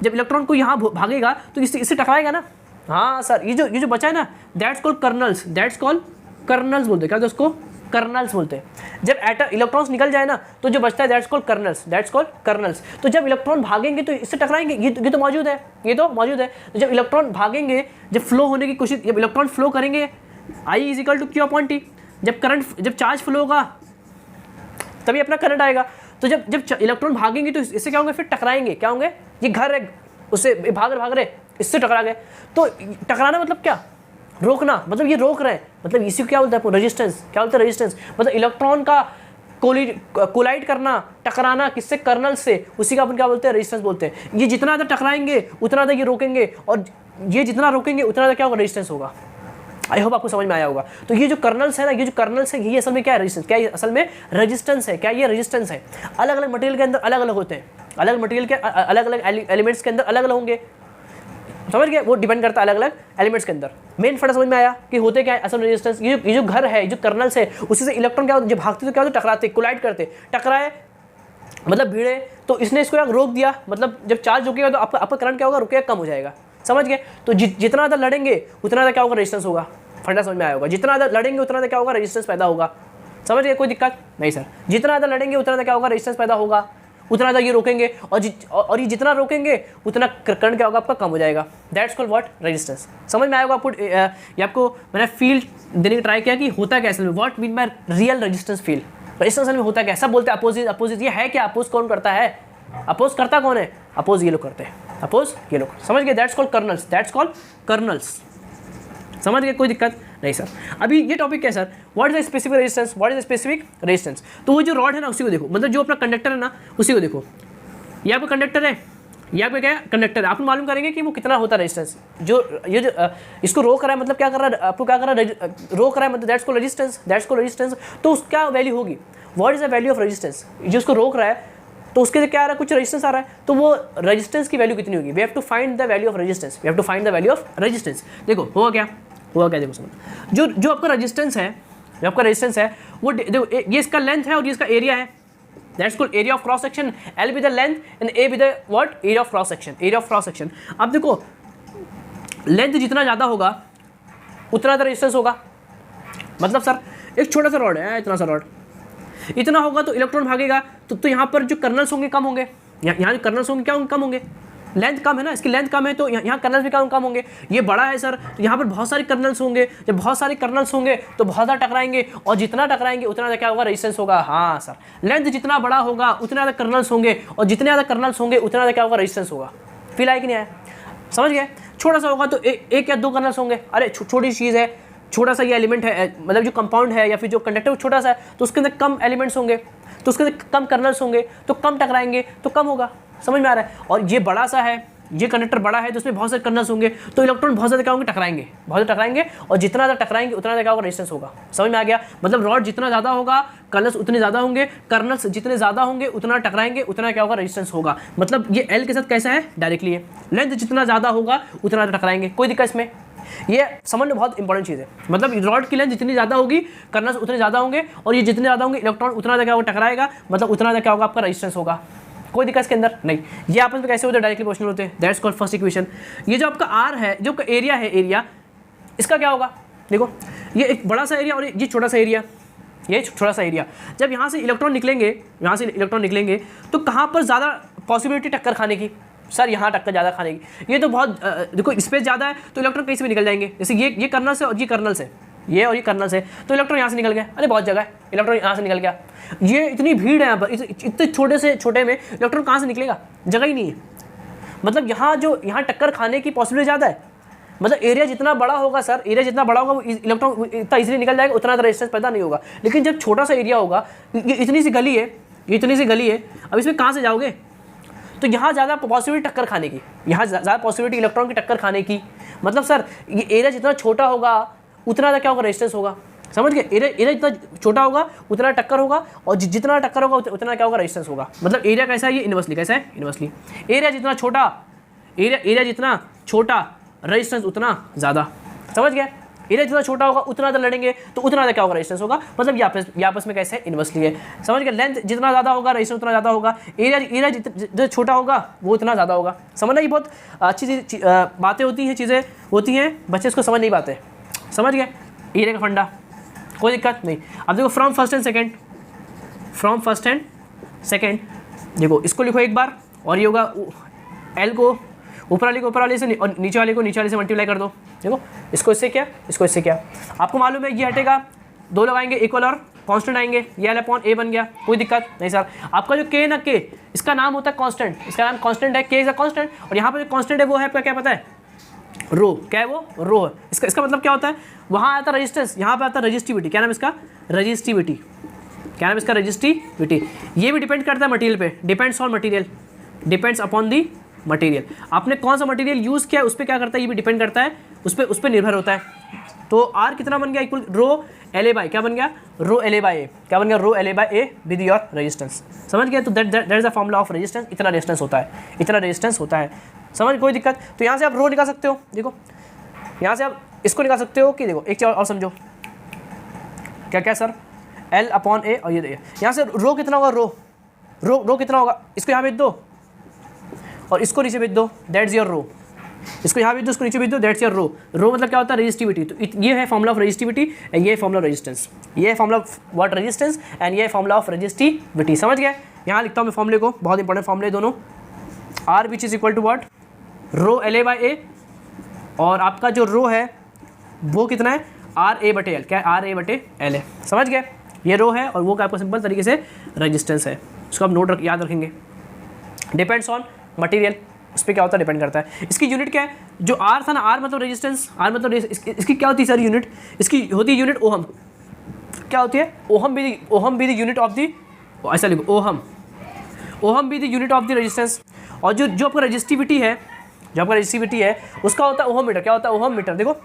जब इलेक्ट्रॉन को यहाँ भागेगा तो इससे टकराएगा ना। हाँ सर, ये जो बचा है ना, that's called colonel's, that's called colonel's बोलते हैं, क्या उसको कर्नल्स बोलते हैं। जब इलेक्ट्रॉन्स निकल जाए ना तो जो बचता है that's called colonel's, that's called colonel's. तो जब इलेक्ट्रॉन भागेंगे तो इससे टकराएंगे, ये तो मौजूद है, ये तो मौजूद है। तो जब इलेक्ट्रॉन भागेंगे, जब फ्लो होने की कोशिश, जब इलेक्ट्रॉन फ्लो करेंगे, I is equal to Q upon T, जब चार्ज फ्लो होगा तभी अपना करंट आएगा। तो जब इलेक्ट्रॉन भागेंगे तो इससे क्या होंगे, फिर टकराएंगे, क्या होंगे, ये घर है उससे भाग रहे इससे टकरा गए। तो टकराना मतलब क्या, रोकना, मतलब ये रोक रहे हैं, मतलब इसी को क्या बोलते हैं, रेजिस्टेंस। क्या बोलते हैं, रेजिस्टेंस, मतलब इलेक्ट्रॉन का कोलाइड करना, टकराना किससे, कर्नल से, उसी का अपन क्या बोलते हैं, रेजिस्टेंस बोलते हैं। ये जितना ज़्यादा टकराएंगे उतना ज़्यादा ये रोकेंगे, और ये जितना रोकेंगे उतना ज़्यादा क्या होगा, रेजिस्टेंस होगा। आई होप आपको समझ में आया होगा। तो ये जो कर्नल्स है ना, ये जो कर्नल्स है, ये असल में क्या है, रेजिस्टेंस, क्या ये असल में रेजिस्टेंस है, क्या ये रेजिस्टेंस है। अलग अलग मटेरियल के अंदर अलग अलग होते हैं, अलग मटेरियल के अलग अलग एलिमेंट्स के अंदर अलग अलग होंगे, समझ गए, वो डिपेंड करता है अलग अलग एलिमेंट्स के अंदर। मेन फटा समझ में आया कि होते क्या है असल रेजिस्टेंस। ये जो घर है, जो कर्नल्स है, उसी से इलेक्ट्रॉन क्या होते, जब भागते तो क्या होते, टकराते, कोलाइड करते, टकराए मतलब भिड़े, तो इसने इसको रोक दिया, मतलब जब चार्ज रुकेगा तो आपका करंट क्या होगा, रुकेगा, कम हो जाएगा, समझ गए। तो जितना ज़्यादा लड़ेंगे उतना ज़्यादा क्या होगा, रेजिस्टेंस होगा। फंडा समझ में आया होगा, जितना ज़्यादा लड़ेंगे उतना ज़्यादा क्या होगा, रेजिस्टेंस पैदा होगा, समझ गए, कोई दिक्कत नहीं सर। जितना ज़्यादा लड़ेंगे उतना ज़्यादा क्या होगा, रेजिस्टेंस पैदा होगा, उतना ज़्यादा ये रोकेंगे, और ये जितना रोकेंगे उतना करंट क्या होगा, आपका कम हो जाएगा। That's called what, resistance. समझ में आएगा आपको। ये आपको मैंने फील्ड देने की ट्राई किया कि होता क्या असल में, what mean by real resistance field. Resistance असल में होता क्या, सब बोलते हैं अपोजिट, ये है क्या, अपोज कौन करता है, अपोज करता कौन है, अपोज ये लोग करते हैं, अपोज ये लोग, समझ गए। That's called colonel's, that's called colonel's, समझ गए, कोई दिक्कत नहीं सर। अभी ये टॉपिक क्या है sir, what is the specific resistance, what is the specific resistance. तो वो जो रॉड है ना उसी को देखो, मतलब जो अपना कंडक्टर है ना उसी को देखो। ये आपका कंडक्टर है, ये आपका क्या है कंडक्टर है। आप मालूम करेंगे कि वो कितना होता है रेजिस्टेंस। जो ये जो इसको रोक रहा है मतलब क्या कर रहा है, आपको क्या कर रहा है, रोक रहा है मतलब दैट्स को रेजिस्टेंस, दैट्स को रेजिस्टेंस। तो उसका वैल्यू होगी, what is the value of resistance. जो उसको रोक रहा है तो उसके लिए क्या आ रहा है, कुछ रेजिस्टेंस आ रहा है, तो वो रेजिस्टेंस की वैल्यू कितनी होगी। We have to find the value of resistance, we have to find the value of resistance. देखो हुआ क्या देखो समझ, जो आपका रेजिस्टेंस है, जो आपका रेजिस्टेंस है वो देखो, ये इसका लेंथ है और ये इसका एरिया है। That's called area of cross section. L be the length and A be the what, area of cross section, area of cross section. अब देखो लेंथ जितना ज़्यादा होगा उतना ज़्यादा रेजिस्टेंस होगा। मतलब सर एक छोटा सा रॉड है, इतना सा रॉड, इतना होगा तो इलेक्ट्रॉन भागेगा, तो यहाँ पर जो कर्नल्स होंगे कम होंगे, यहाँ कर्नल्स होंगे क्या होंगे, कम होंगे। लेंथ कम है ना, इसकी लेंथ कम है तो यहाँ कर्नल्स भी कम होंगे। ये बड़ा है सर तो यहाँ पर बहुत सारे कर्नल्स होंगे, जब बहुत सारे कर्नल्स होंगे तो बहुत ज़्यादा टकराएंगे, और जितना टकराएंगे उतना ज़्यादा क्या होगा, रेजिस्टेंस होगा। हाँ सर, लेंथ जितना बड़ा होगा उतना ज़्यादा कर्नल्स होंगे, और जितने ज़्यादा कर्नल्स होंगे उतना ज़्यादा क्या होगा, रेजिस्टेंस होगा। फील आया कि नहीं आया, समझ गए। छोटा सा होगा तो एक या दो कर्नल्स होंगे, अरे छोटी चीज़ है, छोटा सा ये एलिमेंट है, मतलब जो कंपाउंड है या फिर जो कंडक्टर छोटा सा है तो उसके अंदर कम एलिमेंट्स होंगे, तो उसके अंदर कम कर्नल्स होंगे, तो कम टकराएंगे तो कम होगा। समझ में आ रहा है। और ये बड़ा सा है, ये कंडक्टर बड़ा है तो उसमें बहुत सारे कर्नल्स होंगे, तो इलेक्ट्रॉन बहुत ज़्यादा क्या होंगे, टकराएंगे, बहुत ज़्यादा टकराएंगे, और जितना ज़्यादा टकराएंगे उतना ज़्यादा क्या होगा, रेजिस्टेंस होगा। समझ में आ गया। मतलब रॉड जितना ज़्यादा होगा कर्नल्स उतने ज़्यादा होंगे, कर्नल्स जितने ज़्यादा होंगे उतना टकराएंगे, उतना क्या होगा, रेजिस्टेंस होगा। मतलब ये एल के साथ कैसा है, डायरेक्टली है। लेंथ जितना ज़्यादा होगा उतना ज़्यादा टकराएंगे, कोई दिक्कत इसमें। ये समझना बहुत इंपॉर्टेंट चीज़ है। मतलब रॉड की लेंथ जितनी ज़्यादा होगी कर्नल्स उतने ज़्यादा होंगे, और ये जितने ज़्यादा होंगे इलेक्ट्रॉन उतना ज़्यादा क्या होगा, टकराएगा, मतलब उतना ज़्यादा क्या होगा, आपका रेजिस्टेंस होगा। कोई दिक्कत इसके अंदर नहीं। ये आपस में कैसे होते हैं, डायरेक्टली प्रोपोर्शनल होते हैं। That's called first equation. ये जो आपका आर है, जो आपका एरिया है, एरिया इसका क्या होगा, देखो ये एक बड़ा सा एरिया और ये छोटा सा एरिया, ये छोटा सा एरिया। जब यहाँ से इलेक्ट्रॉन निकलेंगे, तो कहाँ पर ज़्यादा पॉसिबिलिटी टक्कर खाने की, सर यहाँ टक्कर ज़्यादा खाने की। ये तो बहुत देखो स्पेस ज़्यादा है तो इलेक्ट्रॉन कहीं से भी निकल जाएंगे। जैसे ये कर्नल से और ये कर्नल से, ये और ये कर्नल से, तो इलेक्ट्रॉन यहाँ से निकल गया, अरे बहुत जगह है इलेक्ट्रॉन यहाँ से निकल गया। ये इतनी भीड़ है यहाँ पर, इतने छोटे से छोटे में इलेक्ट्रॉन कहाँ से निकलेगा, जगह ही नहीं है। मतलब यहाँ टक्कर खाने की पॉसिबिलिटी ज़्यादा है। मतलब एरिया जितना बड़ा होगा सर, एरिया जितना बड़ा होगा वो इलेक्ट्रॉन इतना इजीली निकल जाएगा, उतना रेजिस्टेंस पैदा नहीं होगा। लेकिन जब छोटा सा एरिया होगा, ये इतनी सी गली है, अब इसमें कहाँ से जाओगे, तो यहाँ ज़्यादा पॉसिबिलिटी टक्कर खाने की, यहाँ ज़्यादा पॉसिबिलिटी इलेक्ट्रॉन की टक्कर खाने की। मतलब सर ये एरिया जितना छोटा होगा उतना ज़्यादा क्या होगा, रेजिस्टेंस होगा। समझ गए। एरिया जितना छोटा होगा उतना टक्कर होगा, और जितना टक्कर होगा उतना क्या होगा, रेजिस्टेंस होगा। मतलब एरिया कैसा है, ये इनवर्सली कैसा है, इनवर्सली। एरिया जितना छोटा रेजिस्टेंस उतना ज़्यादा। समझ गए। एरिया जितना छोटा होगा उतना ज़्यादा लड़ेंगे तो उतना ज़्यादा क्या होगा, रेजिस्टेंस होगा। मतलब ये आपस में कैसे है, इनवर्सली है। समझ गए। लेंथ जितना ज़्यादा होगा रेजिस्टेंस उतना ज़्यादा होगा, एरिया जितना छोटा होगा वो उतना ज़्यादा होगा। समझना, ये बहुत अच्छी बातें होती हैं, चीज़ें होती हैं, बच्चे इसको समझ नहीं पाते। समझ गए एरिया का फंडा, कोई दिक्कत नहीं। अब देखो फ्रॉम फर्स्ट एंड सेकेंड, देखो इसको लिखो एक बार, और ये होगा एल को ऊपर वाले से और नीचे वाले से मल्टीप्लाई कर दो। देखो इसको इससे क्या, आपको मालूम है ये हटेगा, दो लगाएंगे इक्वल और कांस्टेंट आएंगे, ये एल अपॉन ए बन गया, कोई दिक्कत नहीं सर। आपका जो के ना के, इसका नाम होता है कांस्टेंट, इसका नाम कांस्टेंट है, के इज अ कांस्टेंट। और यहाँ पर जो कांस्टेंट है वो है आपका क्या पता है, रो। क्या है वो, रो है। इसका मतलब क्या होता है, वहाँ आता है रेजिस्टेंस, यहाँ पे आता है रजिस्टिविटी। क्या नाम इसका, रजिस्टिविटी। ये भी डिपेंड करता है मटेरियल पे, depends on material, depends upon the material. आपने कौन सा मटेरियल यूज़ किया उस पर क्या करता है, ये भी डिपेंड करता है, उस पर निर्भर होता है। तो आर कितना बन गया, equal row L A by, क्या बन गया, रो एल ए बाई ए, क्या बन गया, रो L A by A with your resistance. समझ गया। तो that is the formula of resistance. इतना रेजिस्टेंस होता है, समझ, कोई दिक्कत। तो यहाँ से आप रो निकाल सकते हो, देखो यहाँ से आप इसको निकाल सकते हो कि देखो एक चीज़ और समझो, क्या सर, एल अपॉन ए, और ये देखिए यहाँ से रो कितना होगा, रो कितना होगा, इसको यहाँ भेज दो और इसको नीचे भेज दो, दैट्स योर रो। इसको यहाँ भेज दो, इसको नीचे भेज दो, दैट्स योर रो। रो मतलब क्या होता है, रेजिस्टिविटी। तो ये है फॉर्मूला ऑफ रेजिस्टिविटी, ये है फॉर्मूला ऑफ रेजिस्टेंस, ये है formula of what, resistance, and ये है फॉर्मूला ऑफ रेजिस्टिविटी। समझ गए। यहाँ लिखता हूँ मैं फॉर्मूले को, बहुत इंपॉर्टेंट फॉर्मूले दोनों। R which is equal to what, rho L A by A, और आपका जो रो है वो कितना है, आर ए बटे एल। क्या है, आर ए बटे एल है। समझ गए। ये रो है और वो आपका सिंपल तरीके से रेजिस्टेंस है। इसको आप याद रखेंगे। डिपेंड्स ऑन मटेरियल, उस पर क्या होता है डिपेंड करता है। इसकी यूनिट क्या है, जो आर था ना, आर मतलब रेजिस्टेंस, आर मतलब इसकी क्या होती है सर यूनिट, इसकी होती है यूनिट ओहम। क्या होती है, ohm be the unit of the, ऐसा लिखो ohm be the unit of the resistance. और जो आपका रजिस्टिविटी है, जो आपका रजिस्टिविटी है उसका होता है ओहम मीटर। क्या होता है ओहम मीटर, देखो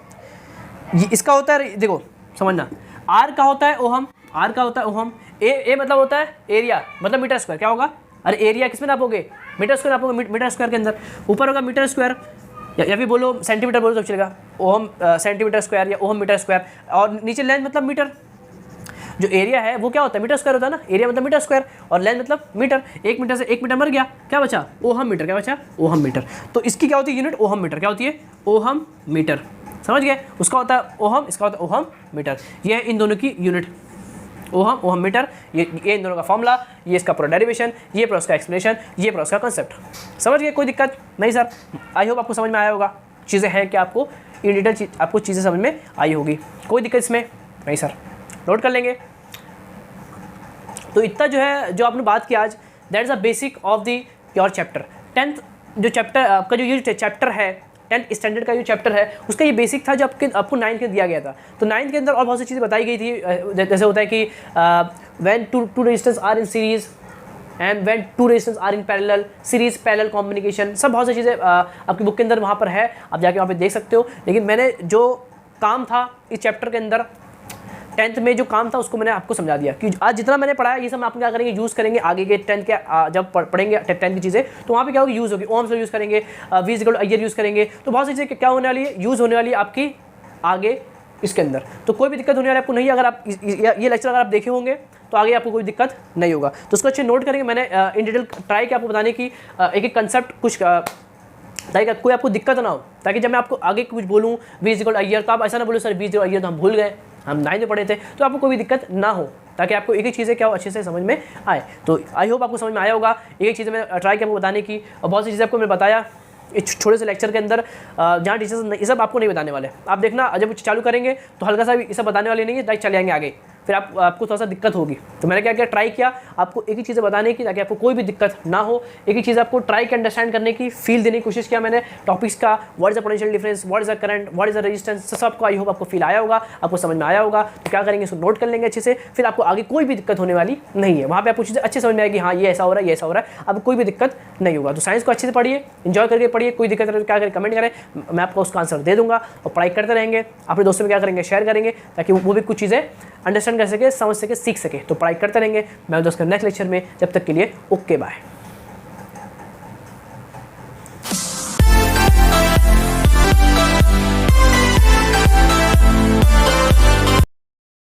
इसका होता है, देखो समझना, आर का होता है ओहम, आर का होता है ओहम, ए मतलब होता है एरिया, मतलब मीटर स्क्वायर। क्या होगा, अरे एरिया किस में नापोगे, मीटर स्क्वायर नापोगे, मीटर स्क्वायर के अंदर ऊपर होगा मीटर स्क्वायर, या फिर बोलो सेंटीमीटर बोलो तो चलेगा, ओहम सेंटीमीटर स्क्वायर या ओहम मीटर स्क्वायर, और नीचे लेंथ मतलब मीटर। जो एरिया है वो क्या होता है, मीटर स्क्वायर होता है ना, एरिया मतलब मीटर स्क्वायर और लेंथ मतलब मीटर। 1 मीटर से 1 मीटर मर गया, क्या बचा, ओहम मीटर। क्या बचा, ओहम मीटर। तो इसकी क्या होती है यूनिट, ओहम मीटर। क्या होती है, ओहम मीटर। समझ गए, उसका होता है ओहम, इसका होता है ओहम मीटर। ये है इन दोनों की यूनिट, ओहम मीटर। ये इन दोनों का फॉर्मूला, ये इसका पूरा डेरिवेशन, ये पूरा उसका एक्सप्लेनेशन, ये पूरा उसका कंसेप्ट। समझ गए, कोई दिक्कत नहीं सर, आई होप आपको समझ में आया होगा। चीज़ें हैं कि आपको इन डिटेल आपको चीज़ें समझ में आई होगी, कोई दिक्कत इसमें नहीं सर, नोट कर लेंगे। तो इतना जो है जो आपने बात की आज, that is a basic of the your chapter 10th। जो चैप्टर आपका जो ये चैप्टर है 10th स्टैंडर्ड का जो चैप्टर है उसका ये बेसिक था जो आपको 9th के दिया गया था। तो 9th के अंदर और बहुत सी चीज़ें बताई गई थी, जैसे होता है कि when two resistance are in series and when two resistance are in parallel, series parallel combination, सब बहुत सी चीज़ें आपकी बुक के अंदर वहाँ पर है, आप जाके वहाँ पे देख सकते हो। लेकिन मैंने जो काम था इस चैप्टर के अंदर 10th में जो काम था उसको मैंने आपको समझा दिया कि आज जितना मैंने पढ़ाया ये सब आप क्या करेंगे, यूज़ करेंगे आगे के 10th के जब पढ़ेंगे 10th की चीज़ें, तो वहाँ पे क्या होगी, यूज़ होगी, ओम्स यूज़ करेंगे, V is equal to IR use करेंगे। तो बहुत सी चीज़ें क्या होने वाली है, यूज़ होने वाली है आपकी आगे इसके अंदर। तो कोई भी दिक्कत होने वाली आपको नहीं है। अगर आप ये लेक्चर अगर आप देखे होंगे तो आगे आपको कोई दिक्कत नहीं होगा। तो उसको अच्छे नोट करेंगे। मैंने इन डिटेल ट्राई किया आपको बताने की एक एक कंसेप्ट कुछ, ताकि कोई आपको दिक्कत ना हो, ताकि जब मैं आपको आगे कुछ बोलूँ V is equal to IR तो आप ऐसा ना बोलो sir V is equal to IR तो हम भूल गए, हम 9th में पढ़े थे, तो आपको कोई भी दिक्कत ना हो, ताकि आपको एक एक चीज़ें क्या हो अच्छे से समझ में आए। तो आई होप आपको समझ में आया होगा। एक एक चीज़ें मैं ट्राई किया आपको बताने की, और बहुत सी चीज़ें आपको मैंने बताया इस छोटे से लेक्चर के अंदर, जहाँ टीचर्स ये सब आपको नहीं बताने वाले। आप देखना जब चालू करेंगे तो हल्का सा ये सब बताने वाले नहीं है, डायरेक्ट चले जाएंगे आगे, फिर आपको थोड़ा सा दिक्कत होगी। तो मैंने क्या किया, ट्राई किया आपको एक ही चीज़ें बताने की, ताकि आपको कोई भी दिक्कत ना हो। एक ही चीज़ आपको ट्राई के अंडरस्टैंड करने की, फील देने की कोशिश किया मैंने टॉपिक्स का, what is the potential difference, what is the current, what is the resistance, सब आपको आई होप आपको फील आया होगा, आपको समझ में आया होगा। तो क्या करेंगे, इसको नोट कर लेंगे अच्छे से, फिर आपको आगे कोई भी दिक्कत होने वाली नहीं है। वहाँ पर आपको चीज़ें अच्छे समझ में आएगी, हाँ ये ऐसा हो रहा है, ये ऐसा हो रहा है, आपको कोई भी दिक्कत नहीं होगा। तो साइंस को अच्छे से पढ़िए, इन्जॉय करके पढ़िए, कोई दिक्कत है तो क्या करें कमेंट करें, मैं आपको उसका आंसर दे दूंगा। और पढ़ाई करते रहेंगे, अपने दोस्तों में क्या करेंगे शेयर करेंगे, ताकि वो भी कुछ चीज़ें अंडरस्टैंड कर सके, समझ सके, सीख सके। तो पढ़ाई करते रहेंगे। मैं दोस्त नेक्स्ट लेक्चर में, जब तक के लिए ओके बाय।